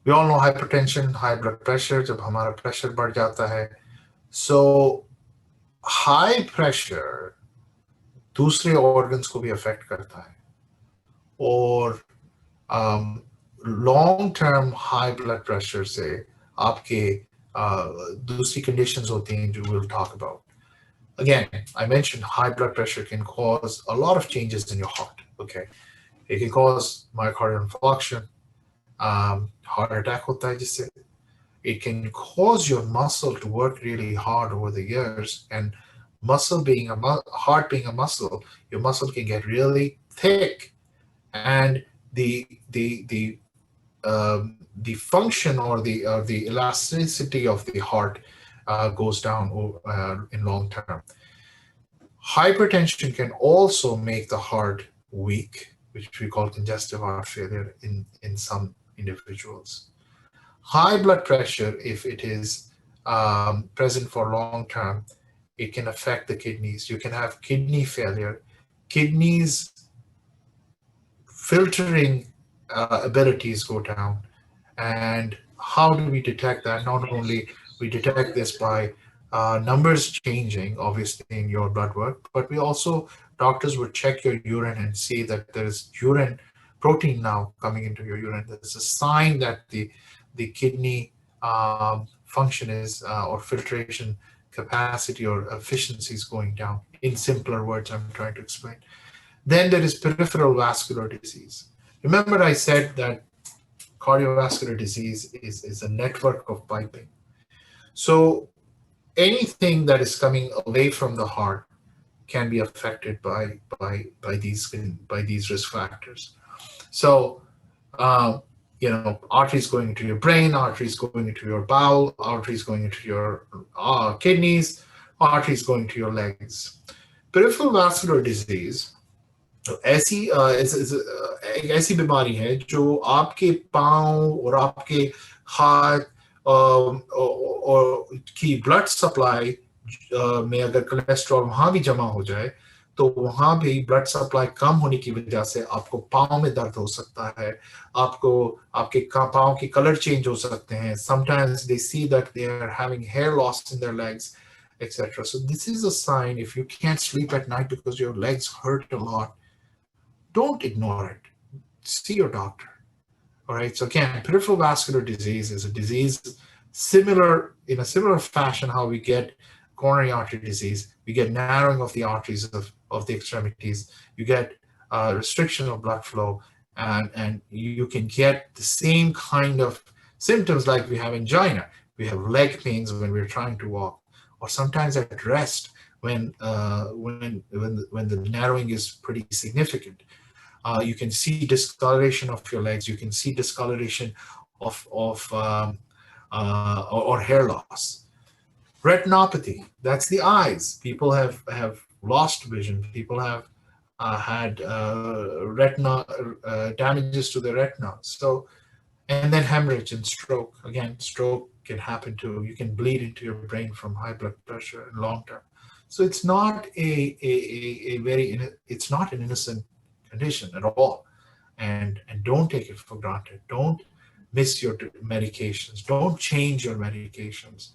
We all know hypertension, high blood pressure, जब हमारा pressure बढ़ जाता है. So high pressure दूसरे organs को भी affect करता है. और long-term high blood pressure से आपके दूसरी conditions होती हैं जो we'll talk about. Again, I mentioned high blood pressure can cause a lot of changes in your heart. Okay, it can cause myocardial infarction, heart attack होता है जिससे. It can cause your muscle to work really hard over the years, and heart being a muscle, your muscle can get really thick, and the function or the elasticity of the heart goes down in long term. Hypertension can also make the heart weak, which we call congestive heart failure in some individuals. High blood pressure, if it is present for long term, it can affect the kidneys. You can have kidney failure. Kidneys filtering abilities go down. And how do we detect that? Not only we detect this by numbers changing, obviously, in your blood work, but we also, doctors would check your urine and see that there is urine protein now coming into your urine. There's a sign that the kidney function is, or filtration capacity or efficiency is going down. In simpler words, I'm trying to explain. Then there is peripheral vascular disease. Remember I said that cardiovascular disease is a network of piping. So anything that is coming away from the heart can be affected by these risk factors. So arteries going into your brain, arteries going into your bowel, arteries going into your kidneys, arteries going to your legs. Peripheral vascular disease ऐसी बीमारी है जो आपके पाँव और आपके हाथ और की ब्लड सप्लाई में अगर कोलेस्ट्रॉल वहाँ भी जमा हो जाए तो वहाँ भी ब्लड सप्लाई कम होने की वजह से आपको पाँव में दर्द हो सकता है, आपके पाँव की कलर चेंज हो सकते हैं. Sometimes they see that they are having hair loss in their legs, etc. So this is a sign. If you can't sleep at night because your legs hurt a lot, don't ignore it. See your doctor. All right. So again, peripheral vascular disease is a disease similar in a similar fashion how we get coronary artery disease. We get narrowing of the arteries of the extremities. You get restriction of blood flow, and you can get the same kind of symptoms like we have angina. We have leg pains when we're trying to walk, or sometimes at rest when the narrowing is pretty significant. You can see discoloration of your legs. You can see discoloration or hair loss. Retinopathy, that's the eyes. People have lost vision. People have had retina damages to the retina. So, and then hemorrhage and stroke. Again, stroke can happen too. You can bleed into your brain from high blood pressure in long term. So it's not it's not an innocent condition at all, and don't take it for granted. Don't miss your medications. Don't change your medications.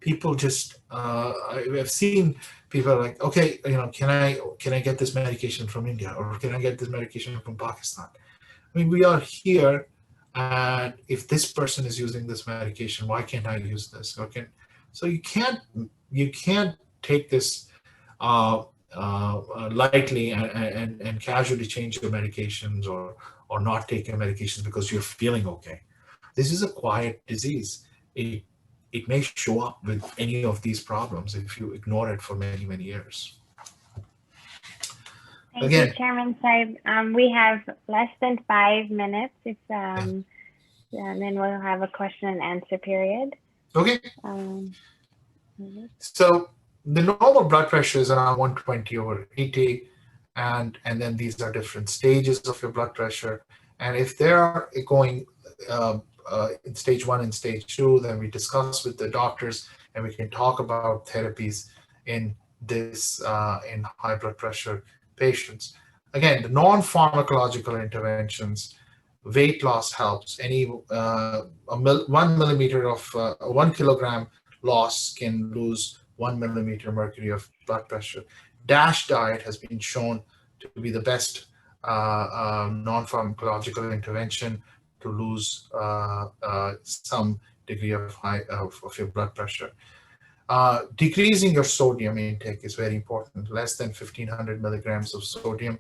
People just I've seen people like, okay, can I get this medication from India, or can I get this medication from Pakistan? I mean, we are here, and if this person is using this medication, why can't I use this? Okay, so you can't take this lightly and casually change your medications or not take your medications because you're feeling okay. This is a quiet disease. It may show up with any of these problems if you ignore it for many years. Thank you, Chairman Saib. We have less than 5 minutes, and then we'll have a question and answer period. Okay. So the normal blood pressure is around 120/80, and then these are different stages of your blood pressure. And if they're going in stage 1 and stage 2, then we discuss with the doctors, and we can talk about therapies in this in high blood pressure patients. Again, the non-pharmacological interventions, weight loss helps. Any 1 millimeter of 1 kilogram loss can lose 1 millimeter mercury of blood pressure. DASH diet has been shown to be the best non-pharmacological intervention to lose some degree of your blood pressure. Decreasing your sodium intake is very important. Less than 1,500 milligrams of sodium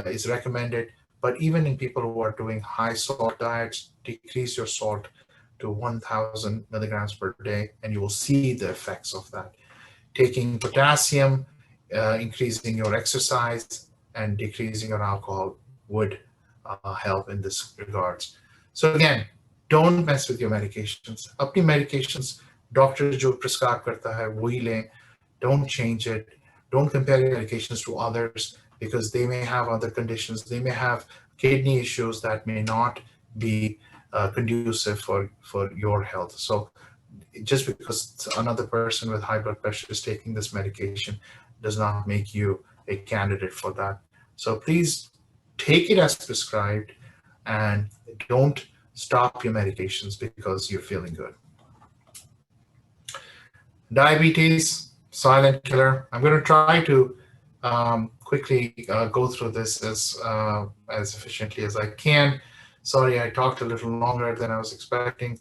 is recommended. But even in people who are doing high salt diets, decrease your salt to 1,000 milligrams per day, and you will see the effects of that. Taking potassium, increasing your exercise, and decreasing your alcohol would help in this regards. So again, don't mess with your medications. Apni medications, doctor jo prescribe karta hai, wohi lein. Don't change it. Don't compare your medications to others, because they may have other conditions. They may have kidney issues that may not be conducive for your health. So just because another person with high blood pressure is taking this medication does not make you a candidate for that. So please take it as prescribed, and don't stop your medications because you're feeling good. Diabetes, silent killer. I'm going to try to quickly go through this as efficiently as I can. Sorry, I talked a little longer than I was expecting.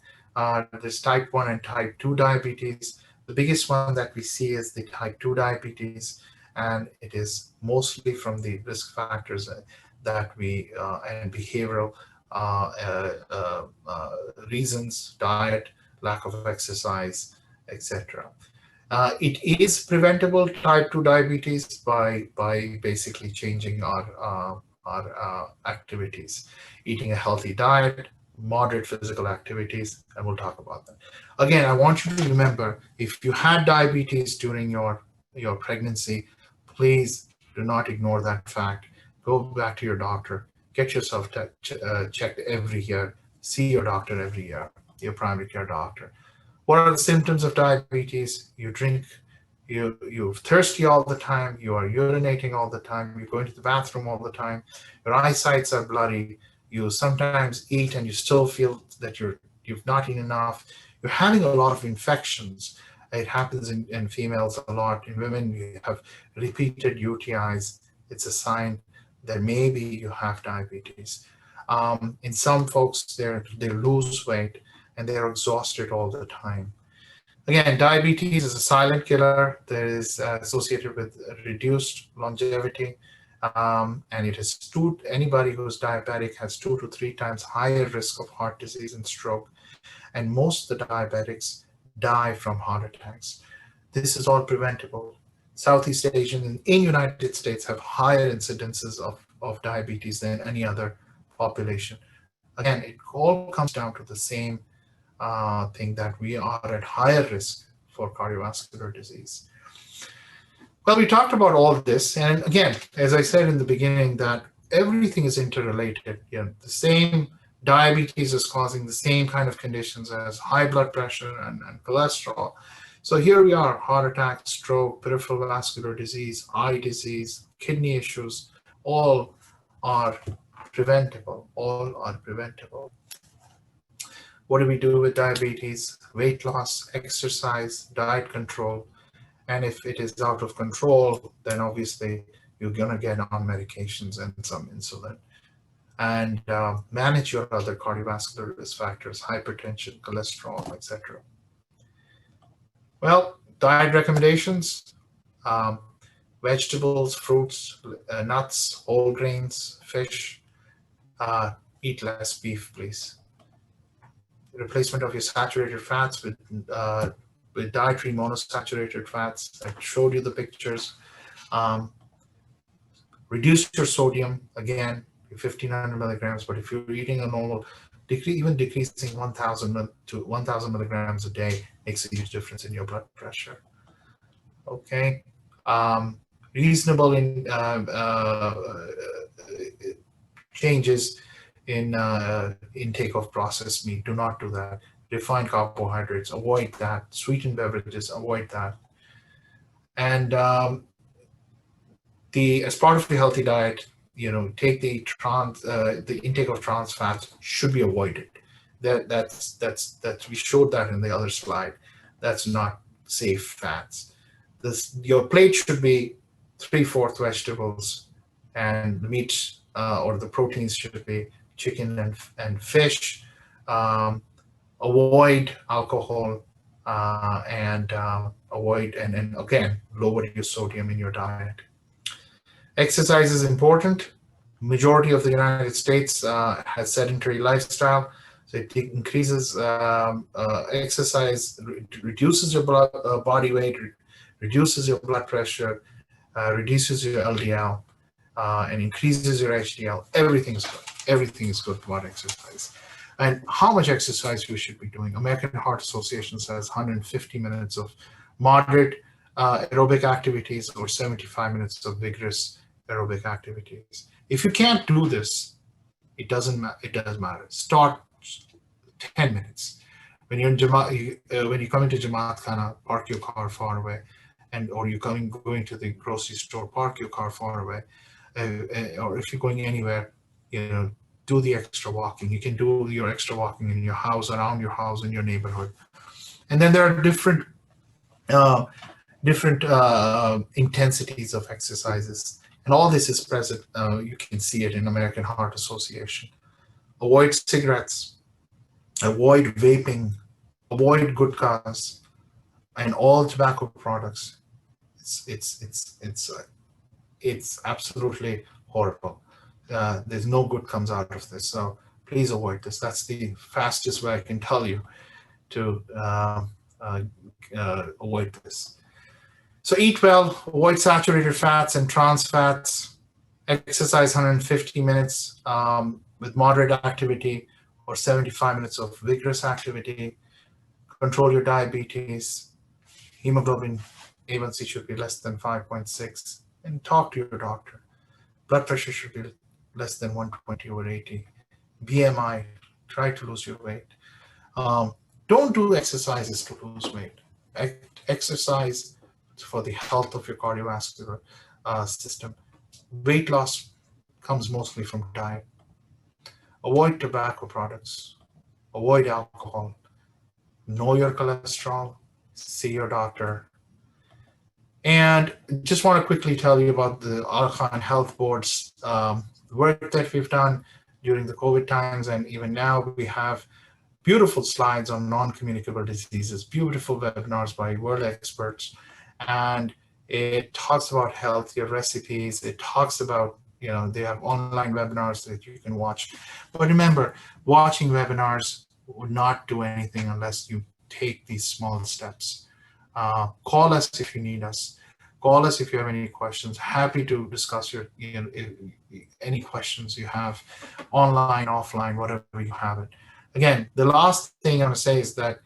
There's type 1 and type 2 diabetes. The biggest one that we see is the type 2 diabetes, and it is mostly from the risk factors that we and behavioral reasons, diet, lack of exercise, etc. It is preventable, type 2 diabetes, by basically changing our activities, eating a healthy diet, moderate physical activities, and we'll talk about that. Again, I want you to remember, if you had diabetes during your pregnancy, please do not ignore that fact. Go back to your doctor, get yourself checked every year, see your doctor every year, your primary care doctor. What are the symptoms of diabetes? You drink, you're thirsty all the time, you are urinating all the time, you're going to the bathroom all the time, your eyesights are blurry, you sometimes eat and you still feel that you've not eaten enough, you're having a lot of infections, It happens in females a lot. In women, you have repeated UTIs. It's a sign that maybe you have diabetes. In some folks, they lose weight and they're exhausted all the time. Again, diabetes is a silent killer that is associated with reduced longevity, and it is anybody who's diabetic has 2 to 3 times higher risk of heart disease and stroke, and most of the diabetics die from heart attacks. This is all preventable. Southeast Asian in United States have higher incidences of diabetes than any other population. Again, it all comes down to the same thing, that we are at higher risk for cardiovascular disease. Well, we talked about all of this, and again, as I said in the beginning, that everything is interrelated. The same diabetes is causing the same kind of conditions as high blood pressure and cholesterol. So here we are: heart attack, stroke, peripheral vascular disease, eye disease, kidney issues, all are preventable. All are preventable. What do we do with diabetes? Weight loss, exercise, diet control. And if it is out of control, then obviously you're going to get on medications and some insulin. And manage your other cardiovascular risk factors: hypertension, cholesterol, etc. Well, diet recommendations: vegetables, fruits, nuts, whole grains, fish. Eat less beef, please. Replacement of your saturated fats with dietary monosaturated fats. I showed you the pictures. Reduce your sodium, again, 1,500 milligrams, but if you're eating a normal, even decreasing 1,000 to 1,000 milligrams a day makes a huge difference in your blood pressure. Okay. Reasonable changes in intake of processed meat. Do not do that. Refined carbohydrates, avoid that. Sweetened beverages, avoid that. And as part of the healthy diet, take the intake of trans fats should be avoided. That's we showed that in the other slide. That's not safe fats. Your plate should be 3/4 vegetables, and the meat or the proteins should be chicken and fish. Avoid alcohol and avoid and again lower your sodium in your diet. Exercise is important. Majority of the United States has sedentary lifestyle, so it increases exercise, reduces your body weight, reduces your blood pressure, reduces your LDL, and increases your HDL. Everything is good. Everything is good about exercise. And how much exercise we should be doing? American Heart Association says 150 minutes of moderate aerobic activities or 75 minutes of vigorous aerobic activities. If you can't do this, it doesn't matter. Start 10 minutes. When you're in when you come into Jamaat Khana, park your car far away, or you're going to the grocery store, park your car far away, or if you're going anywhere, do the extra walking. You can do your extra walking in your house, around your house, in your neighborhood. And then there are different intensities of exercises. And all this is present. You can see it in American Heart Association. Avoid cigarettes, avoid vaping, avoid gutkahs, and all tobacco products. It's absolutely horrible. There's no good comes out of this. So please avoid this. That's the fastest way I can tell you to avoid this. So eat well, avoid saturated fats and trans fats, exercise 150 minutes with moderate activity or 75 minutes of vigorous activity, control your diabetes, hemoglobin A1C should be less than 5.6, and talk to your doctor. Blood pressure should be less than 120/80. BMI, try to lose your weight. Don't do exercises to lose weight. Exercise for the health of your cardiovascular system. Weight loss comes mostly from diet. Avoid tobacco products. Avoid alcohol. Know your cholesterol. see your doctor. And just want to quickly tell you about the Al Khan Health Board's work that we've done during the COVID times, and even now we have beautiful slides on non-communicable diseases, beautiful webinars by world experts, and it talks about healthier recipes. It talks about, they have online webinars that you can watch. But remember, watching webinars will not do anything unless you take these small steps. Call us if you need us. Call us if you have any questions. Happy to discuss your, any questions you have, online, offline, whatever you have it. Again, the last thing I'm going to say is that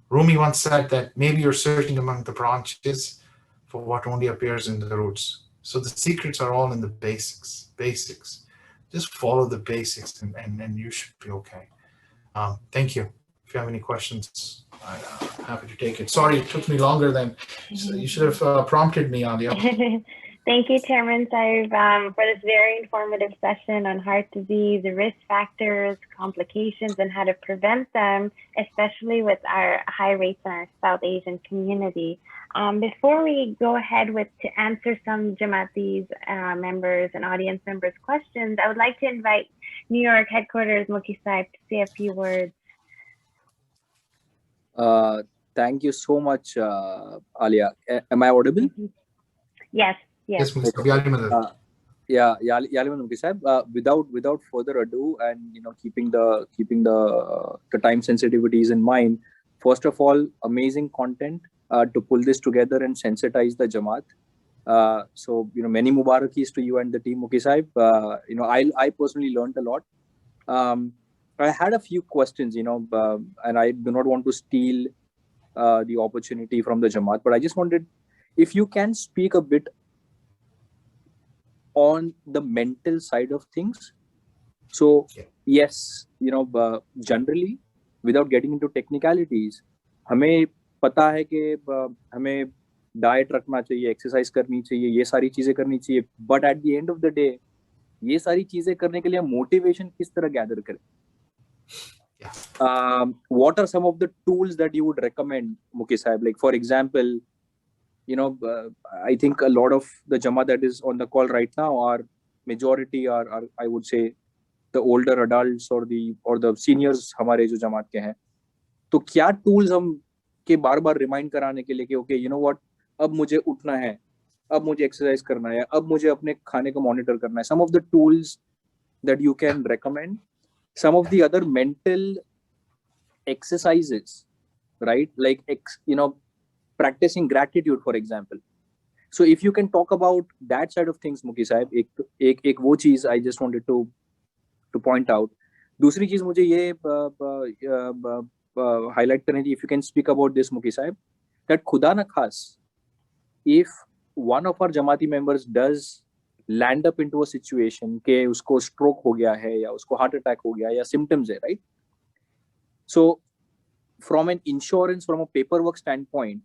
Rumi once said that maybe you're searching among the branches for what only appears in the roots. So the secrets are all in the basics. Just follow the basics and you should be okay. Thank you. If you have any questions, I'm happy to take it. Sorry, it took me longer than you should have prompted me, Alia. Thank you, Chairman Saib, for this very informative session on heart disease, the risk factors, complications, and how to prevent them, especially with our high rates in our South Asian community. Before we go ahead to answer some Jamaati's members and audience members' questions, I would like to invite New York headquarters Muki Saib to say a few words. Thank you so much, Alia. Am I audible? Yes. Yes, without further ado, and keeping the time sensitivities in mind, first of all, amazing content to pull this together and sensitize the Jamaat. So many Mubarakis to you and the team, Muki Saib. I personally learned a lot. I had a few questions, and I do not want to steal the opportunity from the Jamaat, but I just wanted, if you can speak a bit on the mental side of things. So yes, generally, without getting into technicalities, हमें पता है कि हमें diet रखना चाहिए, exercise करनी चाहिए, ये सारी चीजें करनी चाहिए. But at the end of the day, ये सारी चीजें करने के लिए motivation किस तरह gather करें? What are some of the tools that you would recommend, Muki Saib? Like, for example, I think a lot of the Jamaat that is on the call right now are majority are I would say the older adults or the seniors हमारे जो Jamaat के हैं. तो क्या tools हम के बार-बार remind कराने के लिए कि okay, you know what, अब मुझे उठना है, अब मुझे exercise करना है, अब मुझे अपने खाने को monitor करना है. Some of the tools that you can recommend, some of the other mental exercises, right? Like practicing gratitude, for example. So if you can talk about that side of things, Muki Saib, एक वो चीज I just wanted to point out. दूसरी चीज मुझे ये highlight करनी थी, if you can speak about this, Muki Saib, that खुदा न खास, if one of our Jamaati members does land up into a situation के उसको stroke हो गया है या उसको heart attack हो गया या symptoms है, right? So from an insurance, from a paperwork standpoint,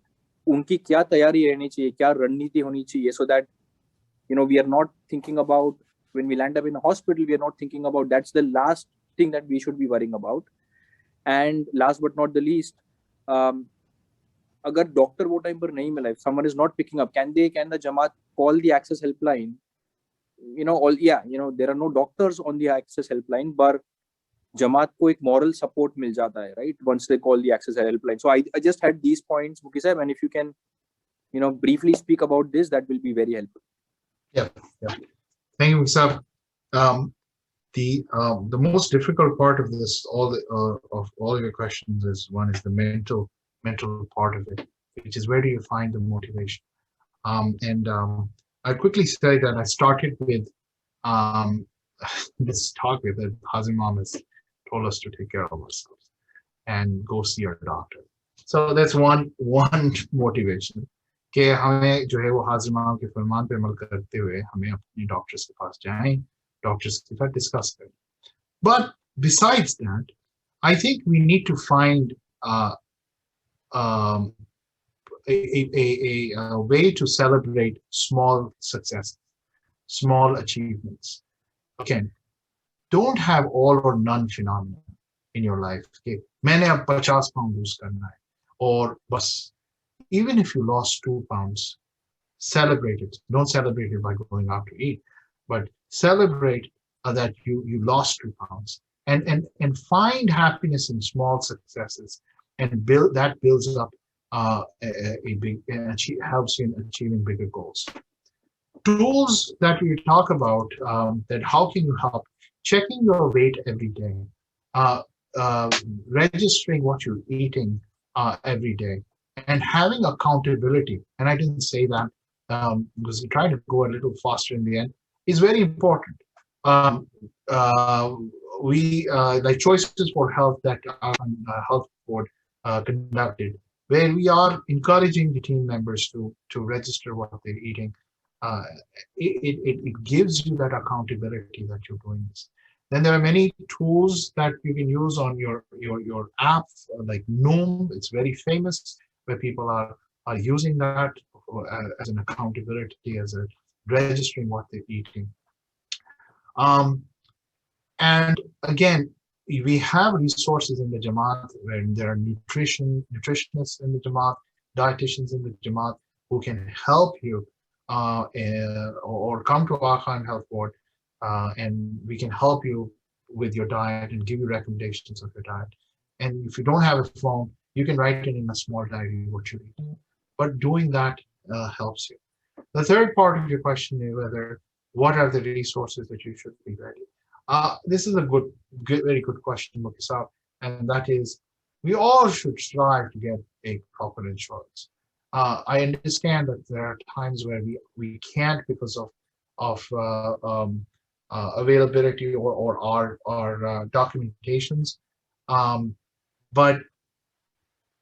उनकी क्या तैयारी रहनी चाहिए, क्या रणनीति होनी चाहिए, so that we are not thinking about, when we land up in a hospital, we are not thinking about, that's the last thing that we should be worrying about. And last but not the least, अगर doctor वो time पर नहीं मिला, if someone is not picking up, can the Jamaat call the access helpline? There are no doctors on the access helpline, but Jamaat को एक moral support मिल जाता है, right? Once they call the access helpline. So I just had these points, Muki Saib, and if you can, briefly speak about this, that will be very helpful. Yeah. Thank you, Muki Saib. The most difficult part of this, of all your questions, is one is the mental part of it, which is where do you find the motivation? I quickly say that I started with this talk with that Hazim Mom has told us to take care of ourselves and go see our doctor. So that's one motivation. कि हमें जो है वो हाजिर माम के फरमान पे अमल करते हुए हमें अपने डॉक्टर्स के पास जाएं, डॉक्टर्स के साथ डिस्कस करें. But besides that, I think we need to find a way to celebrate small successes, small achievements. Again, don't have all or none phenomena in your life. Okay, मैंने अब 50 pound loose करना है और बस even if you lost 2 pounds, celebrate it. Don't celebrate it by going out to eat, but celebrate that you lost 2 pounds, and find happiness in small successes, and builds up a big, and helps you in achieving bigger goals. Tools that we talk about, that how can you help? Checking your weight every day, uh, uh, registering what you're eating every day, and having accountability. And I didn't say that because we try to go a little faster in the end, is very important. Um, uh, we like Choices for Health that our health board conducted, where we are encouraging the team members to register what they're eating. Uh, it gives you that accountability that you're doing this. Then there are many tools that you can use on your app, like Noom. It's very famous, where people are using that as an accountability, as a registering what they're eating. And again, we have resources in the Jamaat where there are nutritionists in the Jamaat, dietitians in the Jamaat who can help you, or come to our Khan Health Board, and we can help you with your diet and give you recommendations of your diet. And if you don't have a phone, you can write it in a small diary what you eat. But doing that helps you. The third part of your question is what are the resources that you should be ready? This is a very good question, Mukisab, and that is, we all should strive to get a proper insurance. I understand that there are times where we can't because of availability or our documentations, but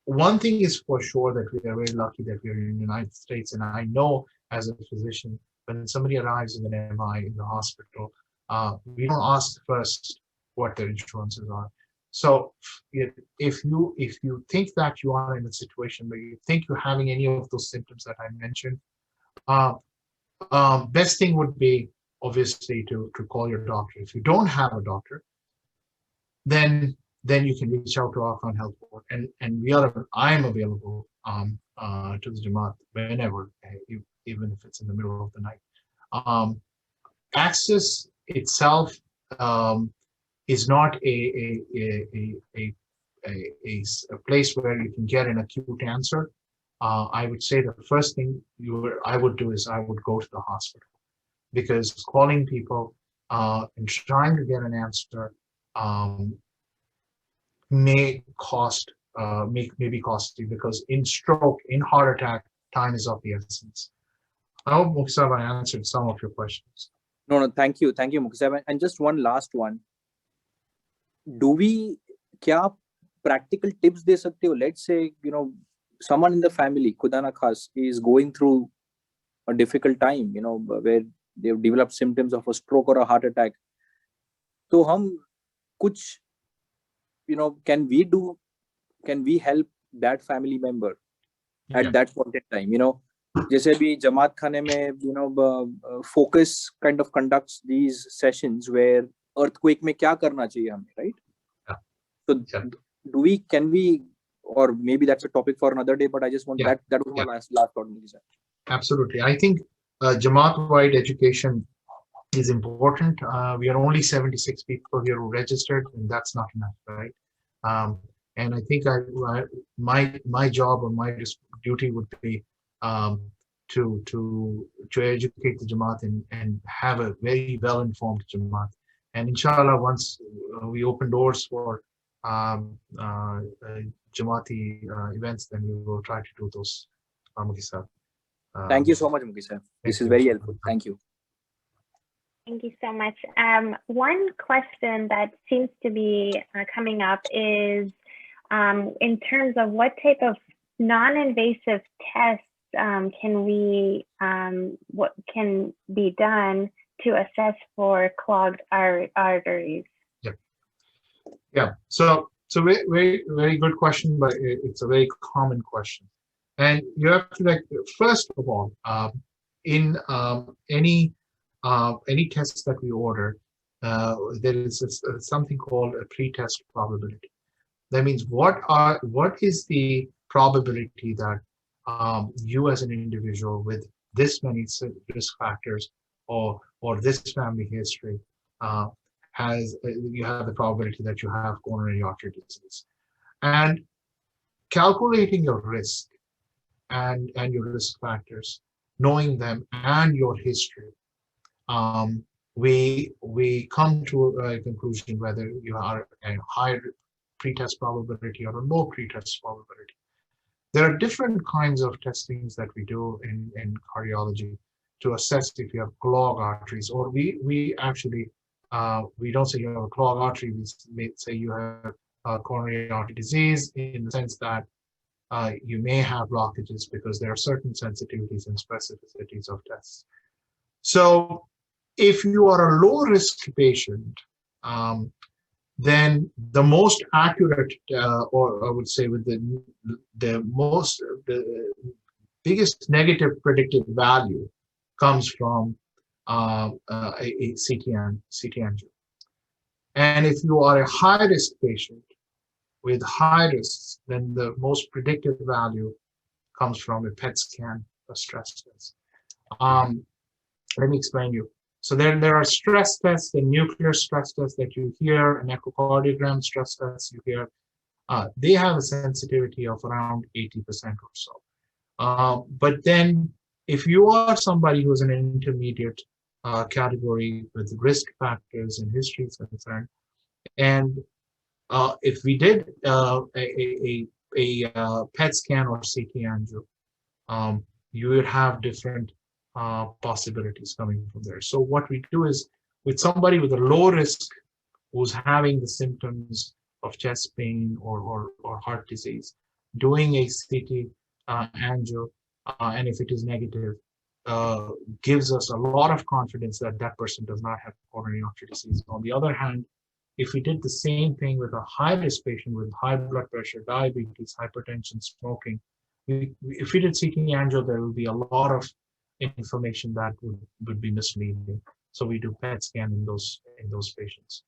one thing is for sure, that we are very lucky that we are in the United States. And I know as a physician, when somebody arrives in an MI in the hospital, we don't ask first what their insurances are. So if you think that you are in a situation where you think you're having any of those symptoms that I mentioned, best thing would be obviously to call your doctor. If you don't have a doctor, then you can reach out to our Khan Health Board, and I am available to the Jamaat whenever, even if it's in the middle of the night. Access itself is not a place where you can get an acute answer. I would say the first thing I would do is I would go to the hospital, because calling people and trying to get an answer may be costly, because in stroke, in heart attack, time is of the essence. I hope, Muksab, I answered some of your questions. No, thank you, Muksab. And just one last one. क्या practical tips दे सकते हो? Let's say, someone in the family, खुदा ना खास, is going through a difficult time, where they've developed symptoms of a stroke or a heart attack. तो हम कुछ, can we help that family member at that point in time? जैसे भी जमात खाने में, focus kind of conducts these sessions where earthquake में क्या करना चाहिए हमें, right? Yeah. So can we, or maybe that's a topic for another day, but I just want that was my last thought. Absolutely. I think Jamaat-wide education is important. We are only 76 people here who registered, and that's not enough, right? And I think my job or my duty would be to educate the Jamaat and have a very well-informed Jamaat. And inshallah, once we open doors for Jamaati events, then we will try to do those. Thank you so much, Mukesh. This is very helpful. Thank you. Thank you so much. One question that seems to be coming up is in terms of what type of non-invasive tests what can be done to assess for clogged arteries? Yeah. So very, very good question, but it's a very common question. And you have to, first of all, in any tests that we order, there is something called a pre-test probability. That means what is the probability that you as an individual with this many risk factors or this family history you have the probability that you have coronary artery disease. And calculating your risk and your risk factors, knowing them and your history, we come to a conclusion whether you are a high pretest probability or a low pretest probability. There are different kinds of testings that we do in cardiology to assess if you have clogged arteries, or we actually we don't say you have a clogged artery, we may say you have coronary artery disease, in the sense that you may have blockages because there are certain sensitivities and specificities of tests. So if you are a low risk patient, then the most accurate, or I would say with the biggest negative predictive value comes from a CT angio. And if you are a high risk patient with high risks, then the most predictive value comes from a PET scan, a stress test. Let me explain you. So there are stress tests, the nuclear stress tests that you hear, an echocardiogram stress tests you hear. They have a sensitivity of around 80% or so. But then if you are somebody who's an intermediate category with risk factors and history is concerned, and if we did a PET scan or CT angio, you would have different possibilities coming from there. So what we do is, with somebody with a low risk who's having the symptoms of chest pain or heart disease, doing a CT angio, and if it is negative, gives us a lot of confidence that that person does not have coronary artery disease. On the other hand, if we did the same thing with a high-risk patient with high blood pressure, diabetes, hypertension, smoking, if we did CT angio, there will be a lot of information that would be misleading. So we do PET scan in those patients.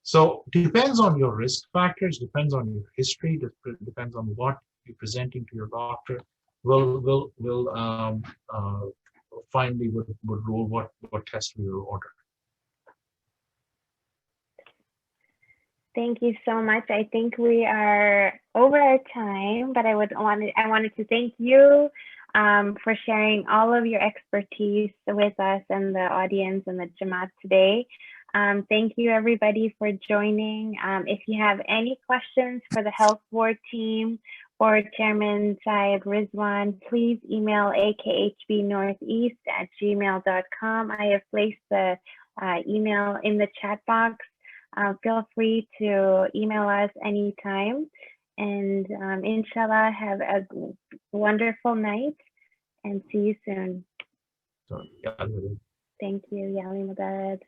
So depends on your risk factors, depends on your history, depends on what you're presenting to your doctor. Will finally would rule what test we will order. Thank you so much. I think we are over our time, but I wanted to thank you for sharing all of your expertise with us and the audience and the Jamaat today. Thank you everybody for joining. If you have any questions for the health board team or Chairman Syed Rizwan, please email akhbnortheast@gmail.com. I have placed the email in the chat box. Feel free to email us anytime. And inshallah, have a wonderful night and see you soon. Thank you. Yali Madad.